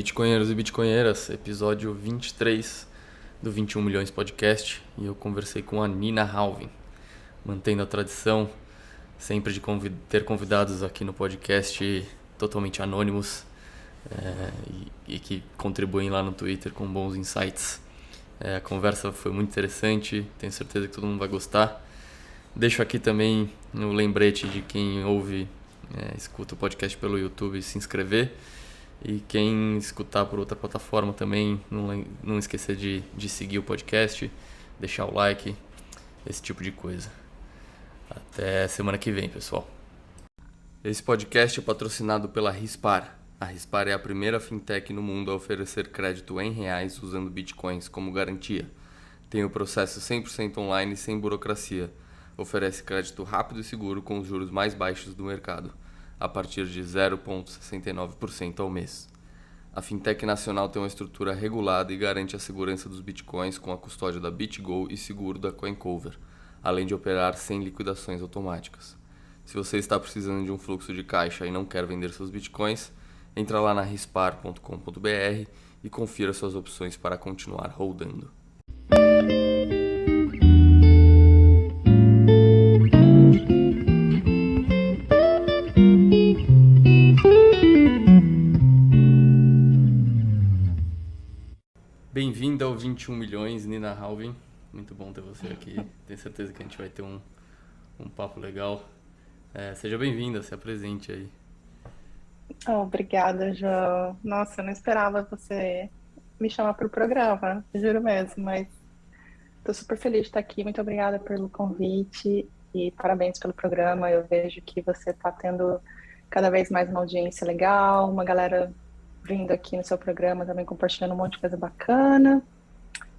Bitcoinheiros e Bitcoinheiras, episódio 23 do 21 Milhões Podcast, e eu conversei com a Nina Halvin, mantendo a tradição sempre de ter convidados aqui no podcast totalmente anônimos e que contribuem lá no Twitter com bons insights. A conversa foi muito interessante, tenho certeza que todo mundo vai gostar. Deixo aqui também o lembrete de quem escuta o podcast pelo YouTube se inscrever. E quem escutar por outra plataforma também, não esquecer de seguir o podcast, deixar o like, esse tipo de coisa. Até semana que vem, pessoal. Esse podcast é patrocinado pela Rispar. A Rispar é a primeira fintech no mundo a oferecer crédito em reais usando bitcoins como garantia. Tem o processo 100% online sem burocracia. Oferece crédito rápido e seguro com os juros mais baixos do mercado, a partir de 0,69% ao mês. A fintech nacional tem uma estrutura regulada e garante a segurança dos bitcoins com a custódia da BitGo e seguro da CoinCover, além de operar sem liquidações automáticas. Se você está precisando de um fluxo de caixa e não quer vender seus bitcoins, entra lá na rispar.com.br e confira suas opções para continuar holdando. Bem-vinda ao 21 Milhões, Nina Halvin. Muito bom ter você aqui. Tenho certeza que a gente vai ter um papo legal. Seja bem-vinda, se apresente aí. Obrigada, João. Nossa, eu não esperava você me chamar para o programa, juro mesmo, mas estou super feliz de estar aqui. Muito obrigada pelo convite e parabéns pelo programa. Eu vejo que você está tendo cada vez mais uma audiência legal, uma galera vindo aqui no seu programa também compartilhando um monte de coisa bacana.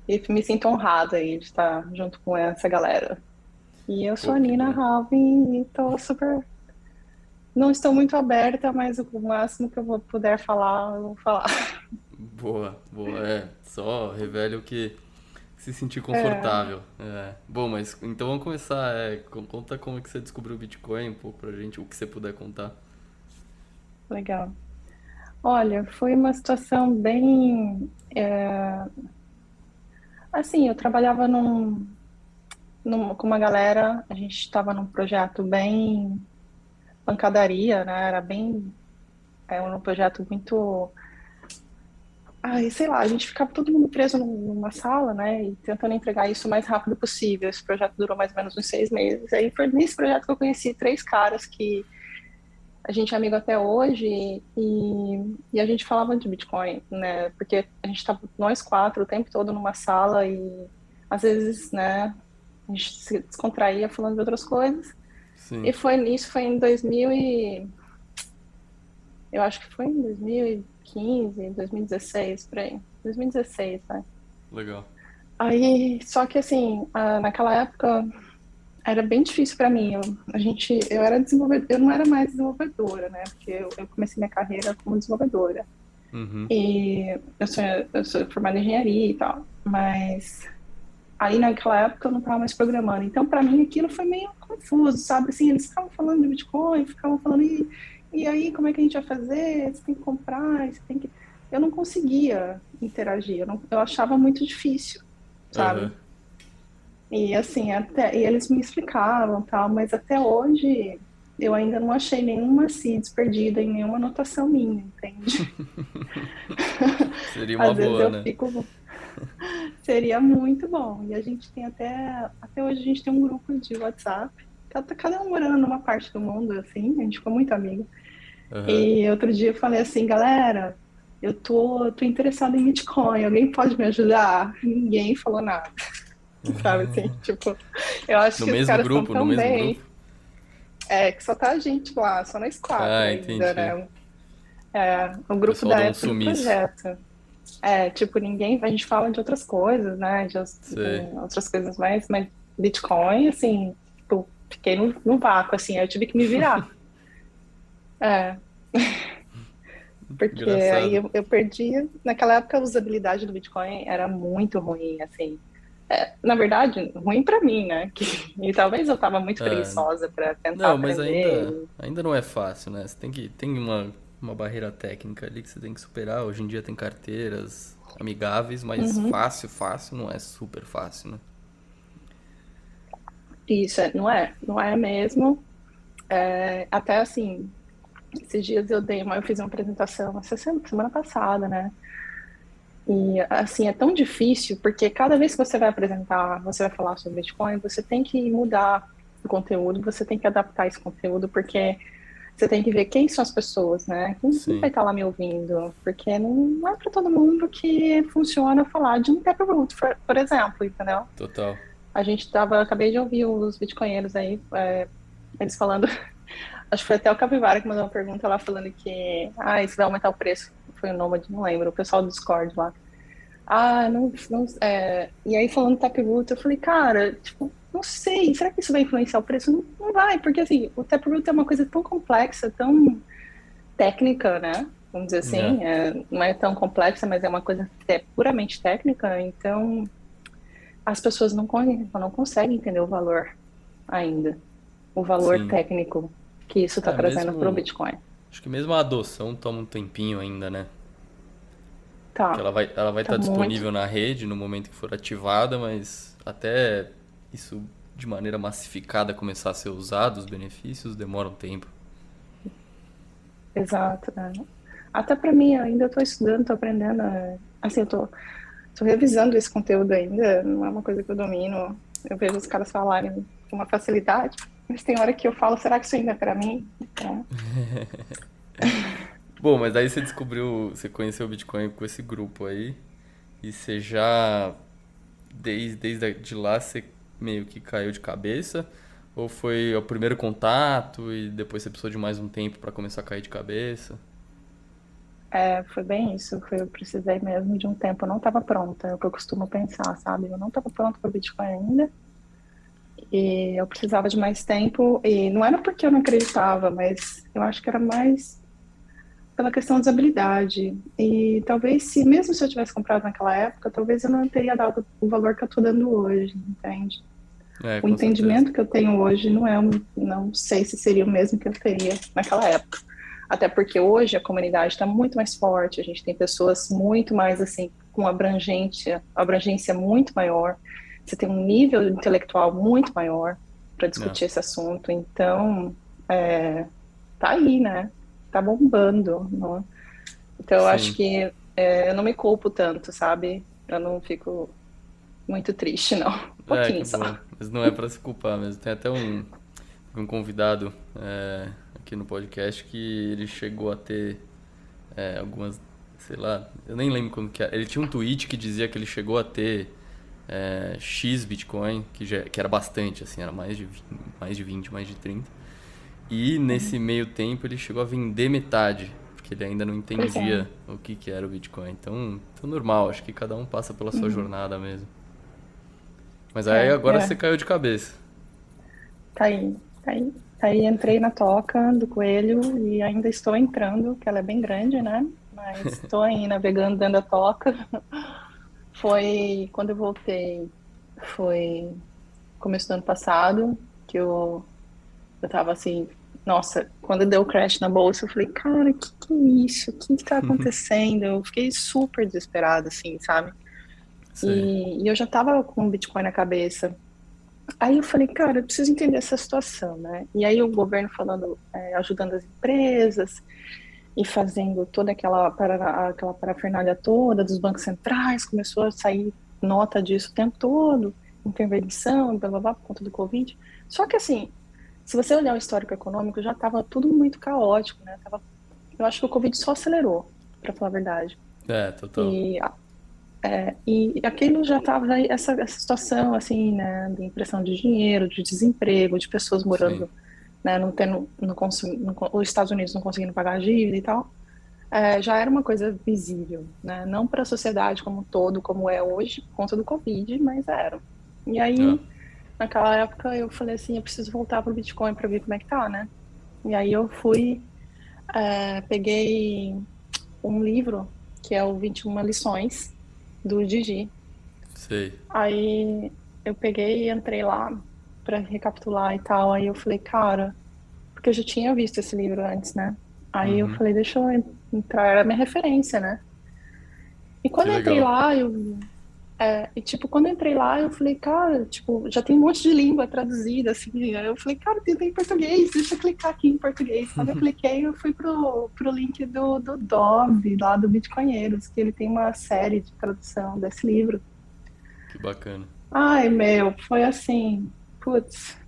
E me sinto honrada aí de estar junto com essa galera. E eu sou a Que Nina bom. Halvin e estou super. Não estou muito aberta, mas o máximo que eu puder falar, eu vou falar. Boa. Só revele o que se sentir É, confortável. Bom, mas então vamos começar. Conta como é que você descobriu o Bitcoin um pouco pra gente, o que você puder contar. legal. Olha, foi uma situação bem. Assim, eu trabalhava com uma galera, a gente estava num projeto bem pancadaria, né? Era bem. Era um projeto muito. Ai, sei lá, a gente ficava todo mundo preso numa sala, né? E tentando entregar isso o mais rápido possível. Esse projeto durou mais ou menos uns 6 meses. Aí foi nesse projeto que eu conheci três caras que a gente é amigo até hoje e a gente falava de Bitcoin, né? Porque a gente estava nós quatro o tempo todo numa sala e às vezes, né, a gente se descontraía falando de outras coisas. Sim, E foi em 2000 eu acho que foi em 2015, 2016, por aí. 2016, né? legal. Aí, só que assim, naquela época era bem difícil para mim. Eu era desenvolvedora, eu não era mais desenvolvedora, né? Porque eu comecei minha carreira como desenvolvedora. Uhum. E eu sou formada em engenharia e tal, mas aí naquela época eu não estava mais programando. Então, para mim, aquilo foi meio confuso, sabe? Assim, eles ficavam falando de Bitcoin, ficavam falando, e aí, como é que a gente vai fazer? Você tem que comprar, você tem que. Eu não conseguia interagir, eu achava muito difícil, Aham. sabe? E assim, e eles me explicavam, tal, mas até hoje eu ainda não achei nenhuma seeds perdida em nenhuma anotação minha, entende? Seria uma Às vezes boa, eu né? fico, seria muito bom. E a gente tem até hoje a gente tem um grupo de WhatsApp, cada um morando numa parte do mundo, assim, a gente ficou muito amigo. Aham. E outro dia eu falei assim, galera, eu tô interessada em Bitcoin, alguém pode me ajudar? Ninguém falou nada, sabe assim, tipo, eu acho No que os mesmo caras estão grupo? No tão mesmo grupo? bem. Que só tá a gente lá, só nós quatro Ah, ainda, entendi. né? O O grupo pessoal da deu um época do sumiço. projeto. Tipo, ninguém, a gente fala de outras coisas, né? Sei. Outras coisas mais, mas Bitcoin, assim, tipo, fiquei no vácuo, assim, aí eu tive que me virar. É, porque aí Engraçado. eu perdi, naquela época a usabilidade do Bitcoin era muito ruim, assim. Na verdade, ruim pra mim, né? E talvez eu tava muito Ah, preguiçosa pra tentar não, mas aprender. ainda não é fácil, né? Você tem uma uma barreira técnica ali que você tem que superar. Hoje em dia tem carteiras amigáveis, mas Uhum. fácil não é super fácil, né? Isso, não é mesmo. Até assim, esses dias eu fiz uma apresentação essa semana passada, né? E assim, é tão difícil, porque cada vez que você vai apresentar, você vai falar sobre Bitcoin, você tem que mudar o conteúdo, você tem que adaptar esse conteúdo, porque você tem que ver quem são as pessoas, né? Quem vai Sim, estar lá me ouvindo? Porque não é para todo mundo que funciona falar de um Taproot, por exemplo, entendeu? total. Acabei de ouvir os bitcoinheiros aí, eles falando, acho que foi até o Capivara que mandou uma pergunta lá falando que, isso vai aumentar o preço, foi o Nomad, não lembro, o pessoal do Discord lá. E aí falando do Taproot, eu falei, cara, tipo, não sei, será que isso vai influenciar o preço? Não vai, porque assim, o Taproot é uma coisa tão complexa, tão técnica, né? Vamos dizer É, assim, não é tão complexa, mas é uma coisa puramente técnica, então as pessoas não conseguem entender o valor ainda, o valor sim. técnico que isso está É, trazendo para o mesmo. Bitcoin. Acho que mesmo a adoção toma um tempinho ainda, né? Que Tá, ela vai tá estar muito, disponível na rede no momento que for ativada, mas até isso de maneira massificada começar a ser usado, os benefícios, demora um tempo. exato, né? Até para mim, eu ainda estou estudando, estou aprendendo, assim, tô revisando esse conteúdo ainda, não é uma coisa que eu domino. Eu vejo os caras falarem com uma facilidade, mas tem hora que eu falo, será que isso ainda é para mim? Então, Bom, mas aí você descobriu, você conheceu o Bitcoin com esse grupo aí, e você já, desde de lá, você meio que caiu de cabeça? Ou foi o primeiro contato e depois você precisou de mais um tempo para começar a cair de cabeça? foi bem isso, eu precisei mesmo de um tempo, eu não estava pronta, é o que eu costumo pensar, sabe? Eu não estava pronta para o Bitcoin ainda, e eu precisava de mais tempo, e não era porque eu não acreditava, mas eu acho que era mais pela questão da usabilidade. E talvez, mesmo se eu tivesse comprado naquela época, talvez eu não teria dado o valor que eu estou dando hoje, entende? É, O com certeza. entendimento que eu tenho hoje não sei se seria o mesmo que eu teria naquela época. Até porque hoje a comunidade está muito mais forte, a gente tem pessoas muito mais assim, com abrangência muito maior, você tem um nível intelectual muito maior para É, discutir esse assunto. Então, tá aí, né? Tá bombando, né? Então, eu acho sim. que eu não me culpo tanto, sabe? Eu não fico muito triste, não. Um É, que pouquinho só. bom. Mas não é para se culpar mesmo. Tem até um convidado aqui no podcast que ele chegou a ter algumas, sei lá, eu nem lembro como que era. Ele tinha um tweet que dizia que ele chegou a ter X Bitcoin, que era bastante, assim, era mais de 30. E nesse meio tempo ele chegou a vender metade, porque ele ainda não Pois é. entendia o que era o Bitcoin. Então normal, acho que cada um passa pela sua Uhum. jornada mesmo. Mas aí É, agora você caiu de cabeça. tá aí, tá aí. Tá aí, entrei na toca do coelho e ainda estou entrando, que ela é bem grande, né? Mas estou aí navegando dentro da toca. Foi quando eu voltei, foi começo do ano passado, que eu tava assim, nossa, quando deu o crash na bolsa, eu falei, cara, que é isso? O que tá acontecendo? Eu fiquei super desesperada, assim, sabe? Sei. E eu já tava com o Bitcoin na cabeça. Aí eu falei, cara, eu preciso entender essa situação, né? E aí o governo falando, ajudando as empresas e fazendo toda aquela parafernália toda dos bancos centrais, começou a sair nota disso o tempo todo, intervenção, blá blá blá, por conta do Covid. Só que assim, se você olhar o histórico econômico, já estava tudo muito caótico, né? Eu acho que o Covid só acelerou, para falar a verdade. É, total. E e aquilo já estava essa situação assim, né, de impressão de dinheiro, de desemprego, de pessoas Sim. morando, né, não tendo, não consumi, não, os Estados Unidos não conseguindo pagar a dívida e tal, já era uma coisa visível, né, não para a sociedade como um todo, como é hoje, por conta do Covid, mas era. E É. aí, naquela época, eu falei assim, eu preciso voltar para o Bitcoin para ver como é que tá, né? E aí eu fui, peguei um livro que é o 21 lições do Gigi. Sei. Aí eu peguei e entrei lá para recapitular e tal. Aí eu falei, cara, porque eu já tinha visto esse livro antes, né? Aí eu Uhum. falei, deixa eu entrar, era a minha referência, né? E Que quando eu entrei legal. lá, quando eu entrei lá, eu falei, cara, tipo, já tem um monte de língua traduzida, assim. Aí eu falei, cara, tem em português, deixa eu clicar aqui em português. Quando eu cliquei, eu fui pro link do Dove, lá do Bitcoinheiros, que ele tem uma série de tradução desse livro. Que bacana. Ai, meu, foi assim, putz,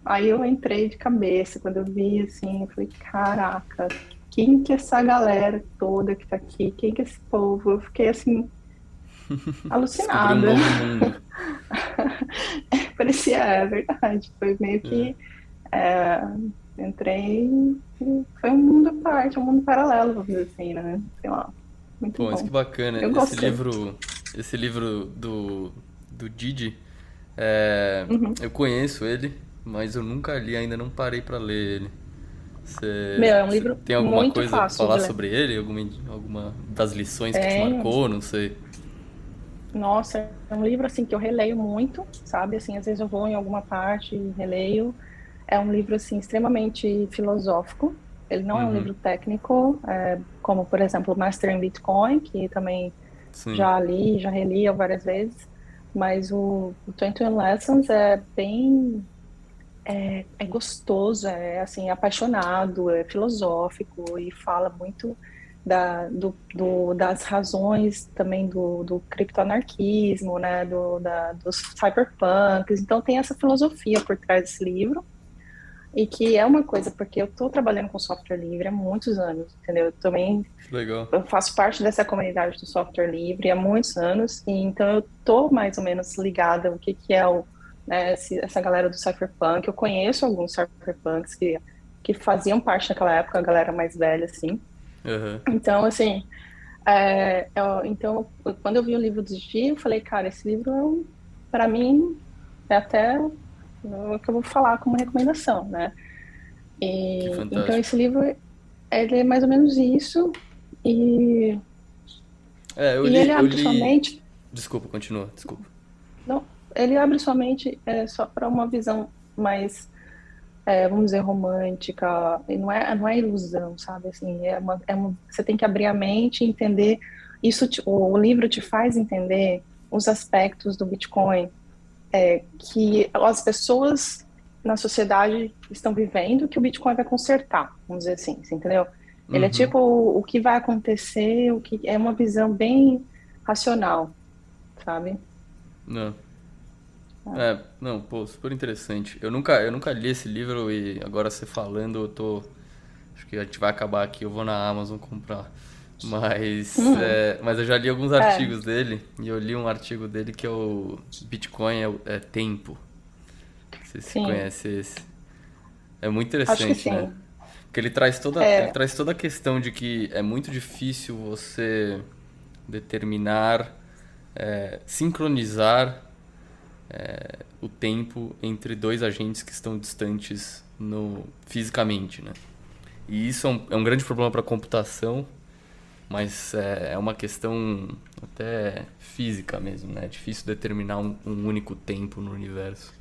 aí eu entrei de cabeça, quando eu vi, assim, eu falei, caraca, quem que é essa galera toda que tá aqui? Quem que é esse povo? Eu fiquei, assim, Descobri um alucinada. novo mundo. Parecia, é verdade. Foi meio É. que é, entrei e foi um mundo à parte, um mundo paralelo, vamos dizer assim, né? Sei lá, muito Pô, mas que bom. bacana. Eu gostei. Esse livro do Didi, é, Uhum. eu conheço ele, mas eu nunca li, ainda não parei pra ler ele. Meu, é um Você livro tem alguma muito coisa pra fácil de falar ler. sobre ele? Alguma das lições que te Tenho. marcou? Não sei. Nossa, é um livro assim que eu releio muito, sabe? Assim, às vezes eu vou em alguma parte e releio. É um livro assim extremamente filosófico. Ele não é um Uhum, livro técnico, como por exemplo, o Master in Bitcoin, que também sim. já li, já reli várias vezes, mas o 21 Lessons é bem, é gostoso, é assim, apaixonado, é filosófico e fala muito das razões também do criptoanarquismo, né, dos cyberpunks. Então tem essa filosofia por trás desse livro. E que é uma coisa, porque eu estou trabalhando com software livre há muitos anos, entendeu? Eu também Que legal. eu faço parte dessa comunidade do software livre há muitos anos, e então eu tô mais ou menos ligada o que é essa galera do cypherpunk. Eu conheço alguns cypherpunks que faziam parte naquela época, a galera mais velha, assim. Aham. Então, assim, quando eu vi o livro do Gi, eu falei, cara, esse livro, para mim, é até o que eu vou falar como recomendação, né? Que E, então, fantástico. esse livro, ele é mais ou menos isso, e É, E ele eu abre sua li. mente, Desculpa, continua, desculpa. não, ele abre sua mente só para uma visão mais, vamos dizer, romântica, e não é ilusão, sabe? Assim, você tem que abrir a mente e entender. O livro te faz entender os aspectos do Bitcoin que as pessoas na sociedade estão vivendo que o Bitcoin vai consertar, vamos dizer assim, você entendeu? Ele é Uhum. tipo o que vai acontecer, o que é uma visão bem racional, sabe? Não. É, não, pô, super interessante. Eu nunca li esse livro e agora você falando, eu tô. Acho que a gente vai acabar aqui, eu vou na Amazon comprar. Hum, Mas eu já li alguns é, artigos dele e eu li um artigo dele que é o Bitcoin é tempo. Não sei se você sim, conhece esse. É muito acho que interessante, né? sim. Porque ele É, traz toda a questão de que é muito difícil você determinar, sincronizar o tempo entre dois agentes que estão distantes fisicamente, né? E isso é um grande problema para a computação, mas é uma questão até física mesmo, né? É difícil determinar um único tempo no universo.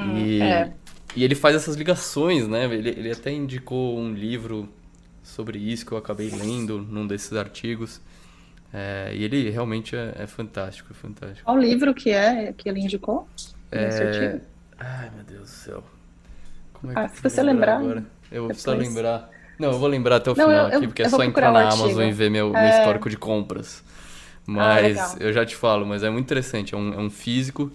E, é. e ele faz essas ligações, né? Ele até indicou um livro sobre isso que eu acabei lendo num desses artigos. E ele realmente é fantástico, é fantástico. Qual livro que é que ele indicou nesse artigo? Ai, meu Deus do céu. Como é que Ah, eu se vou você lembrar lembrar agora? Eu vou precisar depois. lembrar. Não, eu vou lembrar até o Não, final aqui, porque é eu vou só entrar procurar o na Amazon e artigo. ver meu É, histórico de compras. Mas legal. eu já te falo, mas é muito interessante. É um físico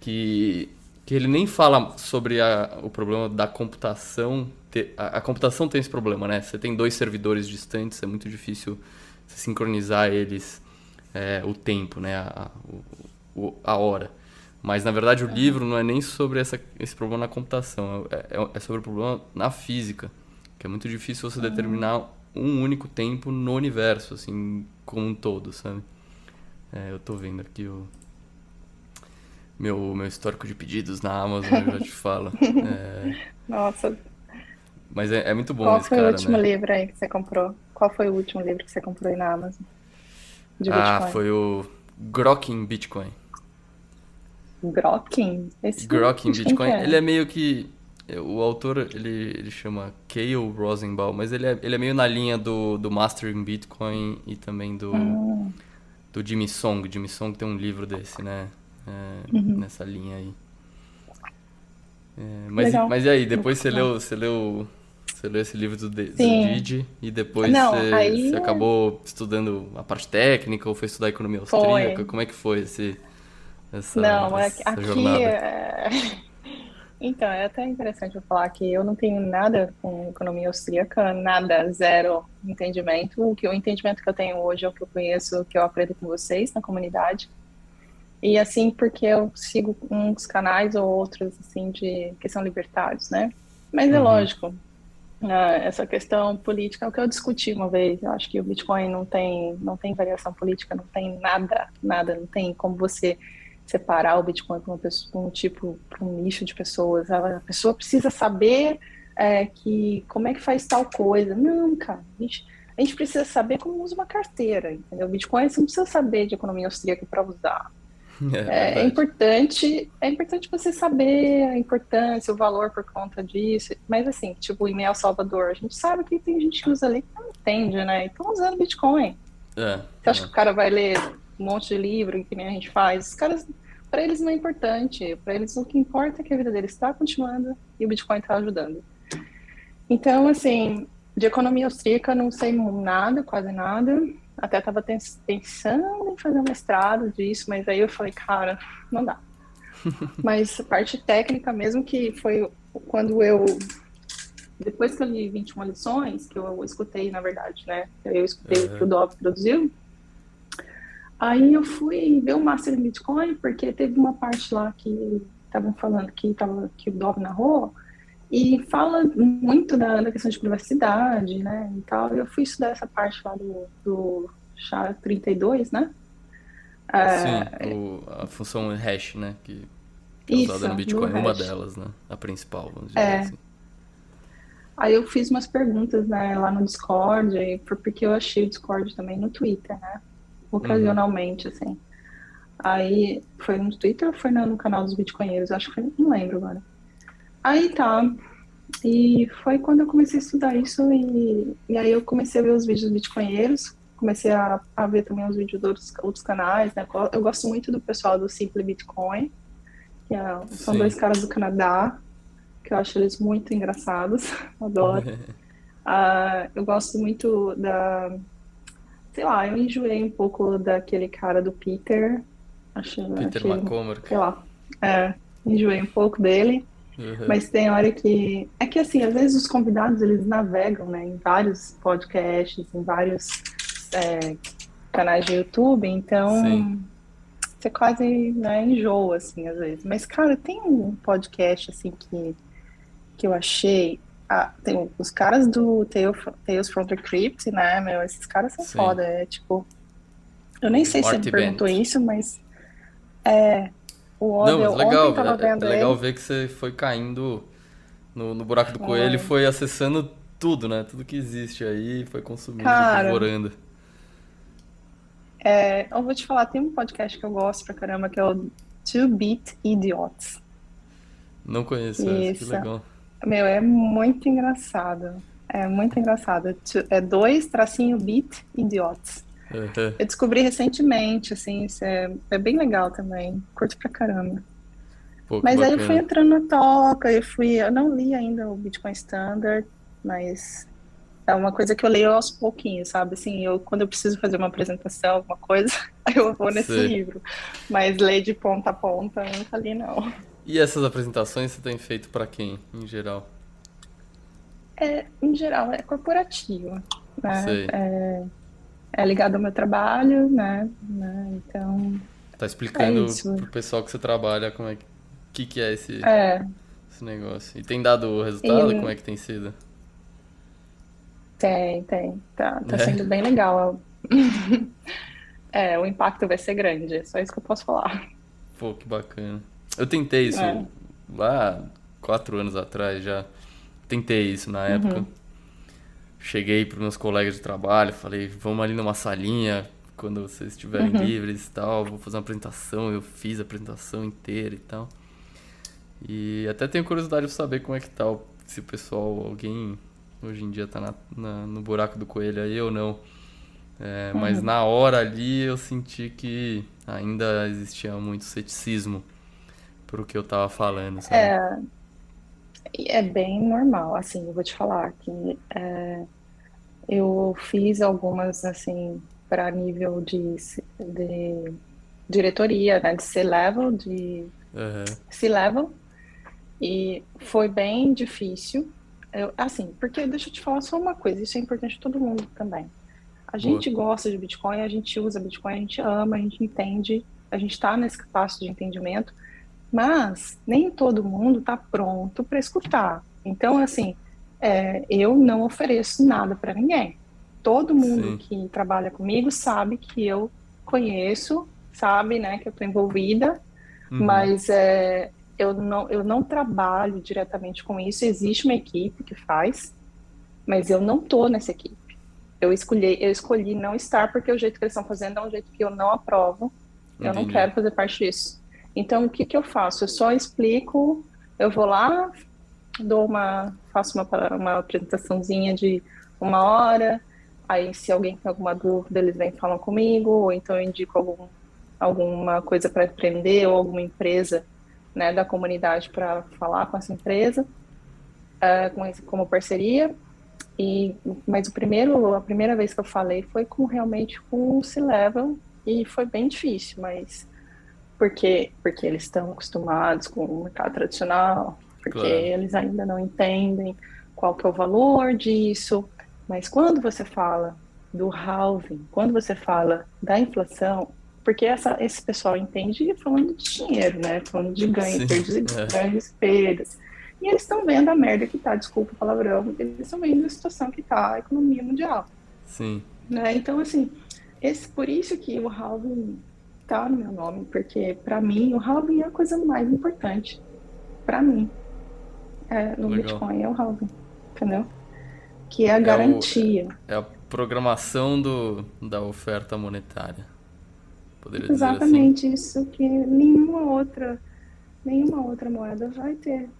que, que ele nem fala sobre o problema da computação. A computação tem esse problema, né? Você tem dois servidores distantes, é muito difícil você sincronizar eles, o tempo, né? A hora. Mas na verdade o livro Uhum. não é nem sobre esse problema na computação, é sobre o problema na física, que é muito difícil você Hum. determinar um único tempo no universo, assim, como um todo, sabe? Eu tô vendo aqui meu histórico de pedidos na Amazon, eu já te falo. Nossa, Mas é muito bom qual esse foi o cara, último né? livro aí que você comprou? Qual foi o último livro que você comprou aí na Amazon de Ah, Bitcoin? foi o Grok in Bitcoin. Grokking? Esse não, Grok in de quem que Bitcoin, ele é? é meio que O autor, ele chama Cale Rosenbaum, mas ele é meio na linha do Mastering Bitcoin e também Hum, do Jimmy Song. Jimmy Song tem um livro desse, né? uhum. Nessa linha aí. Legal. Mas e aí, Vou depois procurar. você leu esse livro do Sim. Didi e depois Não, aí você acabou estudando a parte técnica ou foi estudar economia austríaca? foi. Como é que foi Não, essa aqui jornada? Então, é até interessante eu falar que eu não tenho nada com economia austríaca, nada, zero entendimento. O entendimento que eu tenho hoje é o que eu conheço, que eu aprendo com vocês na comunidade. E assim, porque eu sigo uns canais ou outros, assim, que são libertários, né? Mas é Uhum. lógico, essa questão política é o que eu discuti uma vez. Eu acho que o Bitcoin não tem variação política, não tem nada, nada, não tem como você separar o Bitcoin para uma pessoa, para um tipo, para um nicho de pessoas. A pessoa precisa saber que como é que faz tal coisa. Não, cara, a gente precisa saber como usa uma carteira, entendeu? O Bitcoin você não precisa saber de economia austríaca para usar. É É verdade. importante, é importante você saber a importância, o valor por conta disso. Mas assim, tipo, em El Salvador, a gente sabe que tem gente que usa ali que não entende, né? E estão usando Bitcoin. É, Você acha é. que o cara vai ler um monte de livro, que nem a gente faz? Os caras, para eles não é importante. Para eles o que importa é que a vida deles está continuando e o Bitcoin está ajudando. Então, assim, de economia austríaca não sei nada, quase nada. Até estava pensando em fazer um mestrado disso, mas aí eu falei, cara, não dá. Mas a parte técnica mesmo que foi quando depois que eu li 21 lições, que eu escutei, na verdade, né? Eu escutei o que o Aham. Dov produziu. Aí eu fui ver o Master em Bitcoin, porque teve uma parte lá que estavam falando que o Dov narrou, e fala muito da questão de privacidade, né? E tal. Eu fui estudar essa parte lá do SHA-32, né? Sim, É, a função hash, né? Que é usada isso, no do Bitcoin. Uma hash. delas, né? A principal, vamos dizer É, assim. aí eu fiz umas perguntas, né, lá no Discord, porque eu achei o Discord também no Twitter, né? Uhum. Ocasionalmente, assim. Aí foi no Twitter ou foi no canal dos Bitcoinheiros? Acho que foi, não lembro agora. Aí tá. E foi quando eu comecei a estudar isso e aí eu comecei a ver os vídeos dos Bitcoinheiros, comecei a ver também os vídeos de outros canais, né? Eu gosto muito do pessoal do Simple Bitcoin, são Sim. dois caras do Canadá, que eu acho eles muito engraçados, adoro. Eu gosto muito sei lá, eu enjoei um pouco daquele cara do Peter, Peter achei ele, McCormack. sei lá, enjoei um pouco dele, Uhum. mas tem hora é que assim, às vezes os convidados eles navegam, né, em vários podcasts, em vários é, canais de YouTube, Sim. então você quase, né, enjoa, assim, às vezes. Mas, cara, tem um podcast, assim, que eu achei. Tem os caras do Tales from the Crypt, né, meu? Esses caras são Sim. foda. É tipo, eu nem O sei se você me Marty perguntou Bent. isso, mas Não, mas eu ontem legal. tava É vendo legal ele. ver que você foi caindo no buraco do coelho e Foi. foi acessando tudo, né? Tudo que existe aí, foi consumindo, Cara, devorando. eu vou te falar, tem um podcast que eu gosto pra caramba, que é o Two Beat Idiots. Não conheço essa, que Isso, legal. meu, é muito engraçado. É muito engraçado. É dois tracinho beat idiots. Uhum. Eu descobri recentemente, assim, isso é bem legal também. Curto pra caramba. Pô, que Mas aí eu fui bacana. entrando na toca, eu não li ainda o Bitcoin Standard, mas é uma coisa que eu leio aos pouquinhos, sabe? Assim, quando eu preciso fazer uma apresentação, alguma coisa, aí eu vou nesse Sei. livro. Mas ler de ponta a ponta, eu nunca li, não. E essas apresentações você tem feito pra quem, em geral? Em geral, é corporativo, né? Sei. É ligado ao meu trabalho, né? Então, Tá é explicando isso. pro pessoal que você trabalha que é É, esse negócio. E tem dado resultado? Como e é que tem sido? tem. Tá É? sendo bem legal. O impacto vai ser grande, é só isso que eu posso falar. Pô, que bacana. Eu tentei isso É, lá 4 anos atrás já. Tentei isso na época. uhum, Cheguei pros meus colegas de trabalho, falei, vamos ali numa salinha quando vocês estiverem uhum, livres e tal, vou fazer uma apresentação. Eu fiz a apresentação inteira e tal. E até tenho curiosidade de saber como é que tá, se o pessoal, alguém hoje em dia tá no buraco do coelho aí ou não. Mas Uhum. na hora ali eu senti que ainda existia muito ceticismo pro que eu tava falando, sabe? É, é bem normal, assim, eu vou te falar que eu fiz algumas, assim, para nível de diretoria, né, de C-level, Aham. C-level, e foi bem difícil. Assim, porque deixa eu te falar só uma coisa, isso é importante para todo mundo também. A Boa. gente gosta de Bitcoin, a gente usa Bitcoin, a gente ama, a gente entende, a gente está nesse passo de entendimento, mas nem todo mundo está pronto para escutar. Então, assim, eu não ofereço nada para ninguém. Todo mundo Sim. que trabalha comigo sabe que eu conheço, sabe, né, que eu estou envolvida, Uhum. mas eu não trabalho diretamente com isso. Existe uma equipe que faz, mas eu não estou nessa equipe. Eu escolhi não estar porque o jeito que eles estão fazendo é um jeito que eu não aprovo. Eu não Entendi. quero fazer parte disso. Então, o que que eu faço? Eu só explico, eu vou lá, faço uma apresentaçãozinha de 1 hora. Aí, se alguém tem alguma dúvida, eles vêm e falam comigo, ou então eu indico alguma coisa para aprender, ou alguma empresa, né, da comunidade para falar com essa empresa, como parceria. E, mas a primeira vez que eu falei foi realmente com o C-Level e foi bem difícil, mas porque eles estão acostumados com o mercado tradicional, porque Claro. eles ainda não entendem qual que é o valor disso. Mas quando você fala do halving, quando você fala da inflação, porque esse pessoal entende falando de dinheiro, né? Falando de ganho, Sim. perdas, É. ganhos, perdas. E eles estão vendo a merda que tá, desculpa o palavrão, eles estão vendo a situação que tá a economia mundial, Sim. né? Então, assim, por isso que o halving tá no meu nome, porque para mim o halving é a coisa mais importante. Para mim, no Legal. Bitcoin é o halving, entendeu? Que é a É o garantia. é a programação da oferta monetária, poderia dizer assim. Exatamente isso que nenhuma outra moeda vai ter,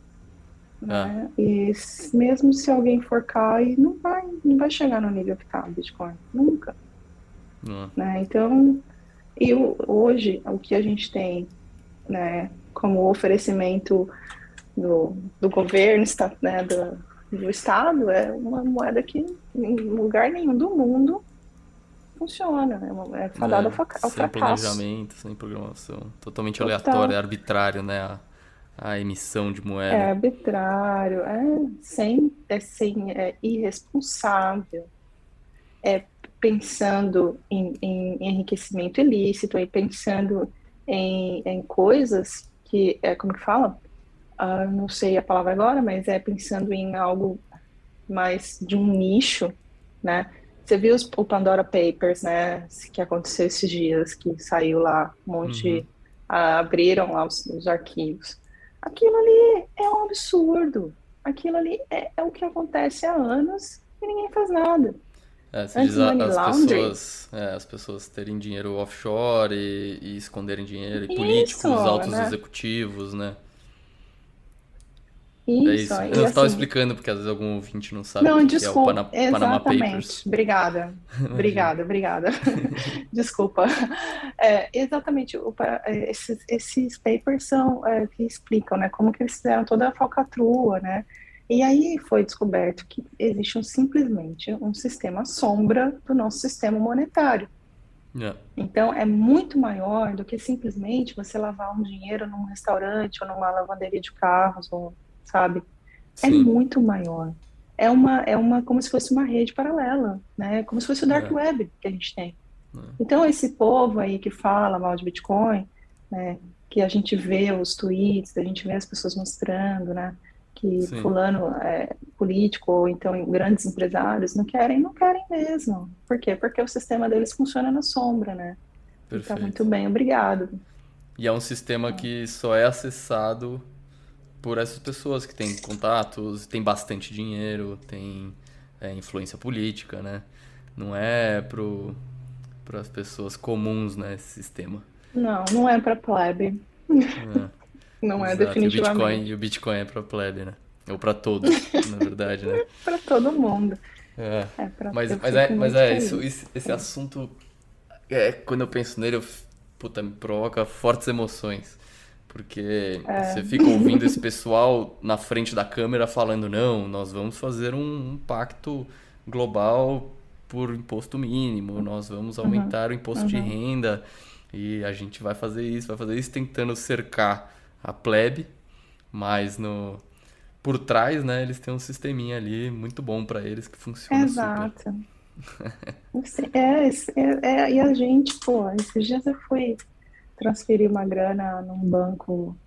Ah, né? E mesmo se alguém for cair, não vai chegar no nível que tá o Bitcoin, nunca, não. né? Então, hoje o que a gente tem, né, como oferecimento do governo, né, do Estado, é uma moeda que em lugar nenhum do mundo funciona, né? É fadada ao Sem fracasso. planejamento, sem programação, totalmente aleatório, é Total. arbitrário, né? A emissão de É moeda. arbitrário, é irresponsável, é pensando em enriquecimento ilícito, é pensando em coisas que, como que fala? Não sei a palavra agora, mas é pensando em algo mais de um nicho, né? Você viu o Pandora Papers, né? Que aconteceu esses dias, que saiu lá um Uhum. monte, abriram lá os arquivos. Aquilo ali é um absurdo. Aquilo ali é o que acontece há anos e ninguém faz nada. Você diz Anti-money laundering, as pessoas terem dinheiro offshore e esconderem dinheiro, e isso, políticos, altos né? executivos, né? É Isso, isso. Eu e estava assim, explicando porque às vezes algum ouvinte não sabe o não, que que é o desculpa, Panama Papers. exatamente. Obrigada, Imagina. obrigada. Desculpa. Exatamente, esses papers são que explicam, né, como que eles fizeram toda a falcatrua, né? E aí foi descoberto que existe simplesmente um sistema sombra do nosso sistema monetário. Yeah. Então, é muito maior do que simplesmente você lavar um dinheiro num restaurante ou numa lavanderia de carros, ou, sabe? É Sim. muito maior. Como se fosse uma rede paralela, né? Como se fosse o dark É. web que a gente tem. Então, esse povo aí que fala mal de Bitcoin, né? Que a gente vê os tweets, a gente vê as pessoas mostrando, né? Que Sim. fulano é político ou então grandes empresários não querem mesmo. Por quê? Porque o sistema deles funciona na sombra, né? E tá Perfeito. muito bem, obrigado. E é um sistema que só é acessado por essas pessoas que têm contatos, têm bastante dinheiro, têm influência política, né? Não é para as pessoas comuns, né, esse sistema. Não, não é para plebe. Não é Exato. E definitivamente o Bitcoin é pra plebe, né? Ou pra todos, na verdade, né? para todo mundo. É. Eu fico Mas muito feliz. esse assunto, quando eu penso nele, puta, me provoca fortes emoções. Porque É, você fica ouvindo esse pessoal na frente da câmera falando, não, nós vamos fazer um pacto global por imposto mínimo, nós vamos uhum, aumentar o imposto de uhum. renda e a gente vai fazer isso tentando cercar a plebe, mas no por trás, né, eles têm um sisteminha ali muito bom para eles que funciona super. Exato. E a gente, pô, esses dias eu fui transferir uma grana num banco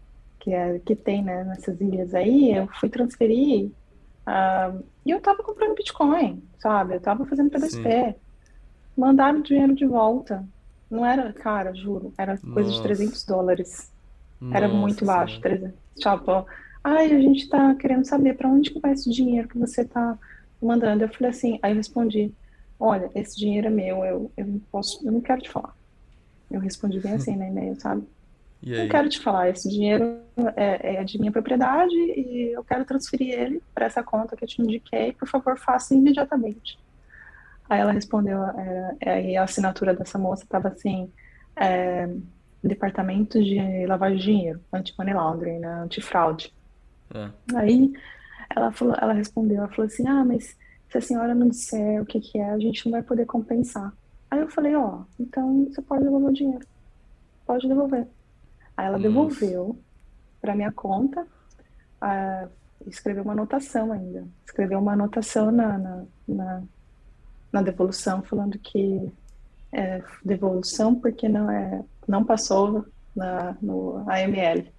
que tem, né, nessas ilhas aí, eu fui transferir, ah, e eu tava comprando Bitcoin, sabe? Eu tava fazendo Sim. P2P. Mandaram o dinheiro de volta. Não era, cara, juro, era coisa de Nossa. US$ 300. Era muito Nossa baixo, senhora. 300. Tipo, ai, a gente tá querendo saber para onde que vai esse dinheiro que você tá mandando. Eu falei assim, aí eu respondi, olha, esse dinheiro é meu, eu não posso, eu não quero te falar. Eu respondi bem assim no e-mail, sabe? E Não aí? quero te falar, esse dinheiro é de minha propriedade e eu quero transferir ele para essa conta que eu te indiquei, por favor, faça imediatamente. Aí ela respondeu, aí a assinatura dessa moça estava assim, é, Departamento de Lavagem de Dinheiro, Anti-Money Laundering, né, antifraude. Ah, Aí ela respondeu, ela falou assim, ah, mas se a senhora não disser o que que é, a gente não vai poder compensar. Aí eu falei, ó, então você pode devolver o dinheiro, pode devolver. Aí ela nossa. devolveu para minha conta, escreveu uma anotação ainda, escreveu uma anotação na devolução, falando que devolução porque não passou no AML,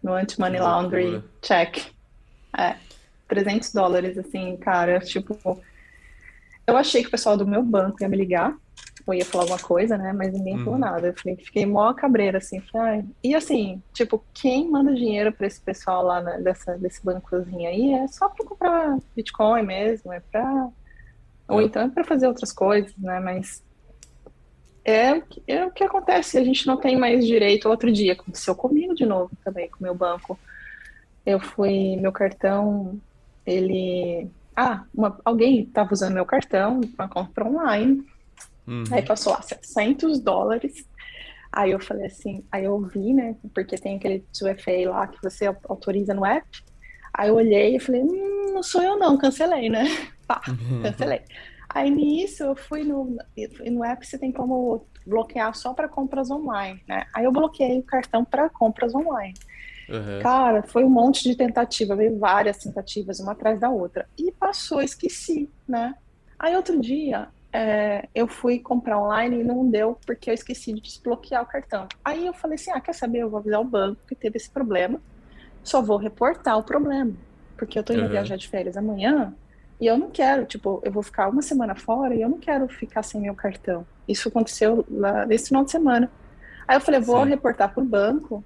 no Que Anti-Money loucura. Laundering Check. É, US$ 300, assim, cara, tipo, eu achei que o pessoal do meu banco ia me ligar, ou ia falar alguma coisa, né, mas ninguém falou Uhum. nada. Eu fiquei mó cabreira, assim, falei, ai. E assim, tipo, quem manda dinheiro pra esse pessoal lá desse bancozinho aí é só pra comprar Bitcoin mesmo, ou É. então é pra fazer outras coisas, né, mas é o que acontece, a gente não tem mais direito. Outro dia aconteceu comigo de novo também, com o meu banco. Meu cartão, ele. Alguém estava usando meu cartão para compra online, aí Uhum. passou lá US$ 700. Aí eu falei assim, aí eu vi, né? Porque tem aquele 2FA lá que você autoriza no app. Aí eu olhei e falei, não sou eu não, cancelei, né? Pá, cancelei. Aí nisso eu fui no app, você tem como bloquear só para compras online, né? Aí eu bloqueei o cartão para compras online. Uhum. Cara, foi um monte de tentativa, veio várias tentativas, uma atrás da outra. E passou, esqueci, né? Aí outro dia, eu fui comprar online e não deu, porque eu esqueci de desbloquear o cartão. Aí eu falei assim, quer saber? Eu vou avisar o banco que teve esse problema, só vou reportar o problema, porque eu tô indo Uhum. viajar de férias amanhã e eu não quero, tipo, eu vou ficar uma semana fora e eu não quero ficar sem meu cartão. Isso aconteceu lá nesse final de semana. Aí eu falei, vou Sim. reportar pro banco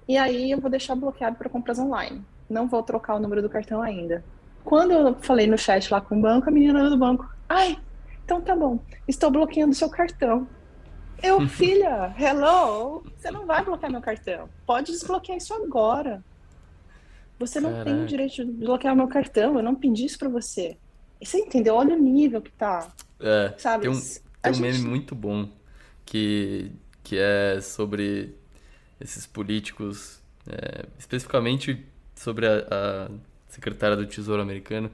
e aí eu vou deixar bloqueado para compras online. Não vou trocar o número do cartão ainda. Quando eu falei no chat lá com o banco, a menina do banco, ai, então tá bom, estou bloqueando seu cartão. Filha, hello, você não vai bloquear meu cartão. Pode desbloquear isso agora. Você não tem o Caraca. direito de bloquear meu cartão, eu não pedi isso pra você. E você entendeu? Olha o nível que tá, É, sabe? tem A um meme gente. muito bom que, que é sobre esses políticos, especificamente sobre a secretária do Tesouro americano,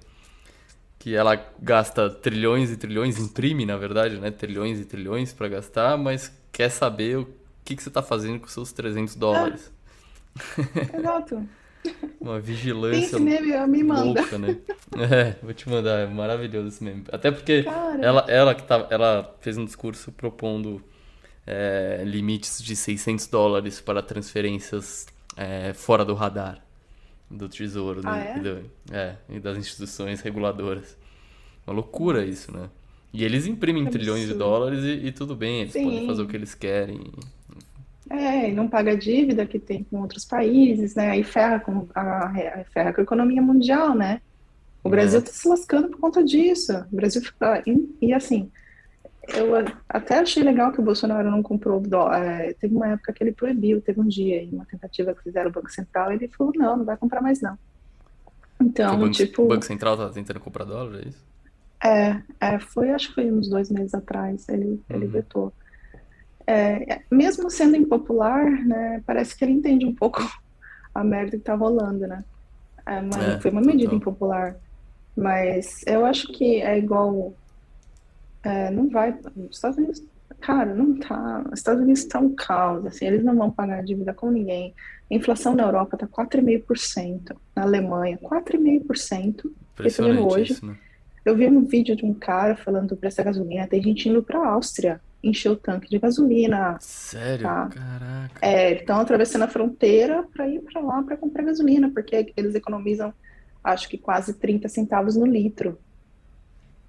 que ela gasta trilhões e trilhões, imprime, na verdade, né? Trilhões e trilhões para gastar, mas quer saber o que você está fazendo com seus 300 Ah, dólares. exato. Uma Tem vigilância esse meme, me manda. louca, né? É, vou te mandar, é maravilhoso esse meme. Até porque Cara, ela fez um discurso propondo limites de 600 dólares para transferências fora do radar do Tesouro, ah, né, é? e das instituições reguladoras. Uma loucura isso, Nossa, né? E eles imprimem que trilhões de absurdo. dólares e tudo bem, eles podem fazer o que Sim. eles querem. E não paga a dívida que tem com outros países, né? Aí ferra com a economia mundial, né? O Brasil É, está se lascando por conta disso. O Brasil fica. E assim, Eu até achei legal que o Bolsonaro não comprou dólar. Teve uma época que ele proibiu, teve um dia aí, uma tentativa que fizeram o Banco Central, ele falou, não, não vai comprar mais não. Porque Então, o Banco tipo, Central tá tentando comprar dólar, é isso? foi, acho que foi uns 2 meses atrás, ele Uhum. vetou. Mesmo sendo impopular, né, parece que ele entende um pouco a merda que tá rolando, né? É, Foi uma medida total. impopular, mas eu acho que é igual. Não vai. Os Estados Unidos, cara, não tá. Os Estados Unidos estão um caos, assim, eles não vão pagar dívida com ninguém. A inflação na Europa tá 4,5%, na Alemanha 4,5%. Fiquei sabendo Impressionante hoje. isso, né? Eu vi um vídeo de um cara falando do preço da gasolina. Tem gente indo para a Áustria encher o tanque de gasolina, Sério? tá? Caraca. Estão atravessando a fronteira para ir para lá para comprar gasolina, porque eles economizam, acho que quase 30 centavos no litro,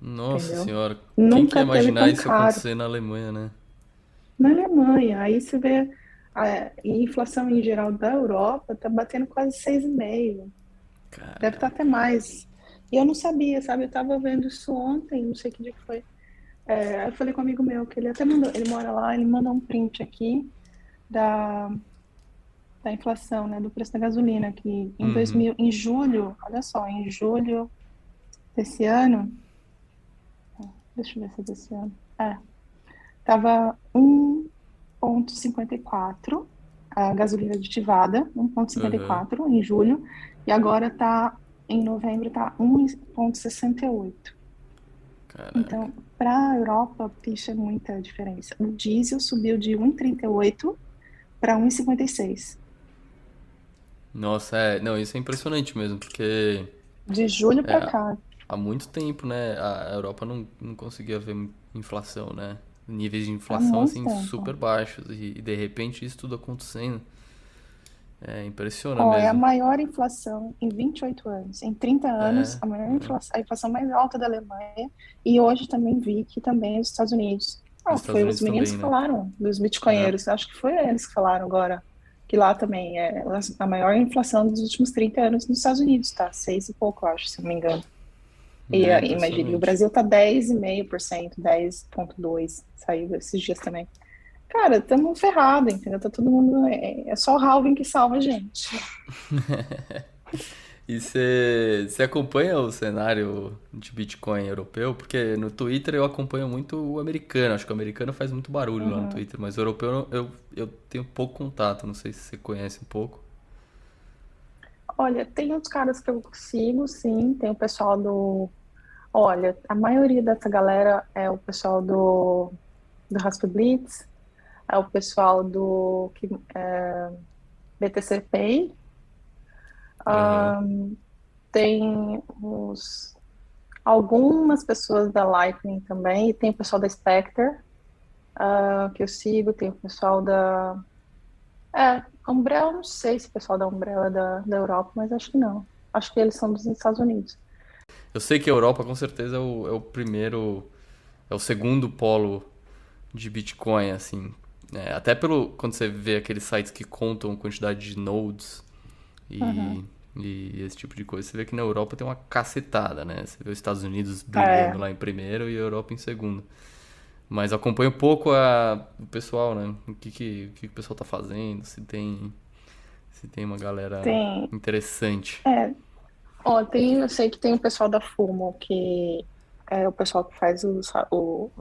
Nossa entendeu? senhora. Quem que ia Nunca teve imaginar tão isso caro. acontecer na Alemanha, né? Na Alemanha, aí você vê a inflação em geral da Europa tá batendo quase 6,5. Deve estar até Caraca. mais. E eu não sabia, sabe? Eu estava vendo isso ontem, não sei que dia que foi. Aí eu falei com um amigo meu que ele até mandou, ele mora lá, ele mandou um print aqui da, da inflação, né, do preço da gasolina, que Uhum. em julho, olha só, em julho desse ano, deixa eu ver se é desse ano, tava 1,54 a gasolina aditivada, Aham. 1,54 em julho, e agora tá, em novembro, tá 1,68. Caraca. Então, para a Europa, isso é muita diferença. O diesel subiu de 1,38 para 1,56, Nossa, é. Não, isso é impressionante mesmo, porque de julho para é, cá. há muito tempo, né, a Europa não conseguia ver inflação, né? Níveis de Há inflação, muito assim, super tempo. baixos. E de repente isso tudo acontecendo. É, impressiona Ó, é a mesmo. maior inflação em 28 anos. Em 30 anos, É, a maior inflação, a inflação mais alta da Alemanha. E hoje também vi que também é dos Estados Unidos. nos Estados Foi os Unidos meninos também, que né? falaram, dos É, bitcoinheiros. Acho que foi eles que falaram agora. Que lá também é a maior inflação dos últimos 30 anos nos Estados Unidos, tá? 6 e pouco, eu acho, se não me engano. é Imagine, o impressionante. Brasil tá 10,5%, 10,2%. Saiu esses dias também. Cara, estamos ferrados, entendeu? Tá todo mundo. É só o halving que salva a gente. E você acompanha o cenário de Bitcoin europeu? Porque no Twitter eu acompanho muito o americano. Acho que o americano faz muito barulho lá no Uhum. Twitter, mas o europeu eu tenho pouco contato. Não sei se você conhece um pouco. Olha, tem uns caras que eu sigo, sim. Tem o pessoal do. Olha, a maioria dessa galera é o pessoal do Rasp Blitz, é o pessoal do BTC Pay, Aham, tem algumas pessoas da Lightning também, e tem o pessoal da Spectre, que eu sigo, tem o pessoal da. Umbrella, não sei se o pessoal da Umbrella é da Europa, mas acho que não. Acho que eles são dos Estados Unidos. eu sei que a Europa com certeza é o primeiro, é o segundo polo de Bitcoin, assim. É, até pelo quando você vê aqueles sites que contam quantidade de nodes Uhum. e, e esse tipo de coisa, você vê que na Europa tem uma cacetada, né? Você vê os Estados Unidos brilhando É, lá em primeiro e a Europa em segundo. Mas acompanho pouco o pessoal, né? O que o pessoal tá fazendo, se tem uma galera tem. interessante. É, eu sei que tem o pessoal da Fumo, que é o pessoal que faz o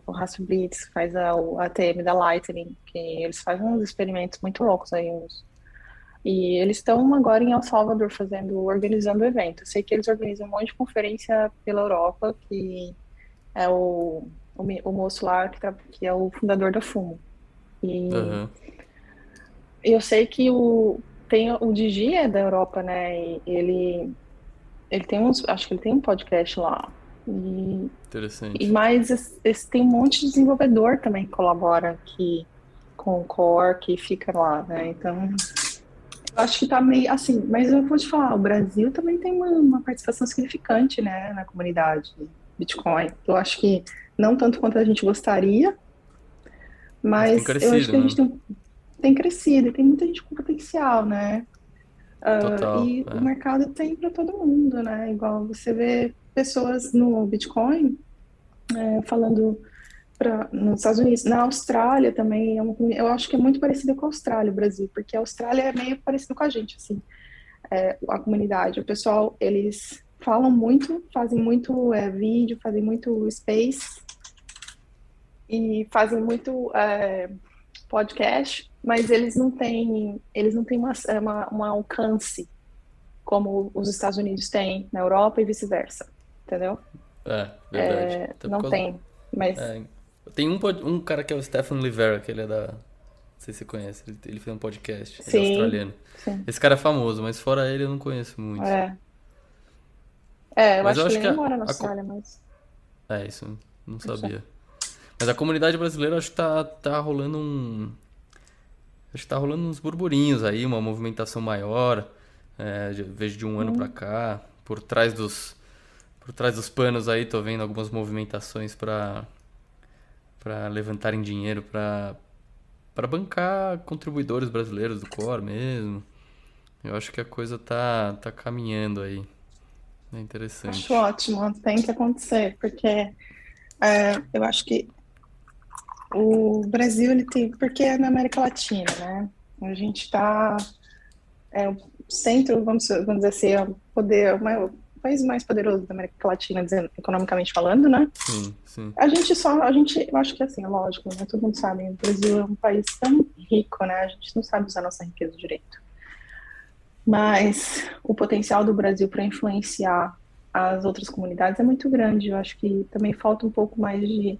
Rastro Blitz, faz o ATM da Lightning, que eles fazem uns experimentos muito loucos aí. E eles estão agora em El Salvador organizando o evento. Eu sei que eles organizam um monte de conferência pela Europa, que é o moço lá que é o fundador da Fumo. E Aham. eu sei que tem o Digi é da Europa, né? E ele tem acho que ele tem um podcast lá. E Interessante. mais tem um monte de desenvolvedor também que colabora aqui com o Core, que fica lá, né? Então, eu acho que tá meio assim, mas eu vou te falar, o Brasil também tem uma participação significante, né, na comunidade Bitcoin. Eu acho que não tanto quanto a gente gostaria, Mas tem mas eu acho crescido, que a gente né? tem crescido e tem muita gente com potencial, né? Total. E o É. mercado tem para todo mundo, né? Igual você vê pessoas no Bitcoin falando. nos Estados Unidos. Na Austrália também, eu acho que é muito parecido com a Austrália, o Brasil, porque a Austrália é meio parecido com a gente, assim, a comunidade. O pessoal, eles falam muito, fazem muito vídeo, fazem muito space e fazem muito podcast, mas eles não têm um alcance como os Estados Unidos têm na Europa e vice-versa, entendeu? Verdade. Até por Não causa. tem, mas É, tem um cara que é o Stephen Livera, que ele é da. Não sei se você conhece, ele fez um podcast, ele é sim, australiano. sim. Esse cara é famoso, mas fora ele eu não conheço muito. É, eu Mas eu acho que acho ele que nem mora na Austrália, mas É, isso eu não não sei. sabia. Mas a comunidade brasileira acho que tá rolando Acho que tá rolando uns burburinhos aí, uma movimentação maior. Vejo de um ano pra Hum, cá. Por trás dos panos aí, tô vendo algumas movimentações pra levantarem dinheiro pra bancar contribuidores brasileiros do Core mesmo. Eu acho que a coisa tá caminhando aí. É acho interessante. ótimo, tem que acontecer, porque eu acho que o Brasil, ele tem, porque é na América Latina, né? A gente está, o centro, vamos dizer assim, é o país mais poderoso da América Latina, economicamente falando, né? Sim, sim. Eu acho que assim, é lógico, né? Todo mundo sabe, o Brasil é um país tão rico, né? A gente não sabe usar nossa riqueza direito. Mas o potencial do Brasil para influenciar as outras comunidades é muito grande. Eu acho que também falta um pouco mais de.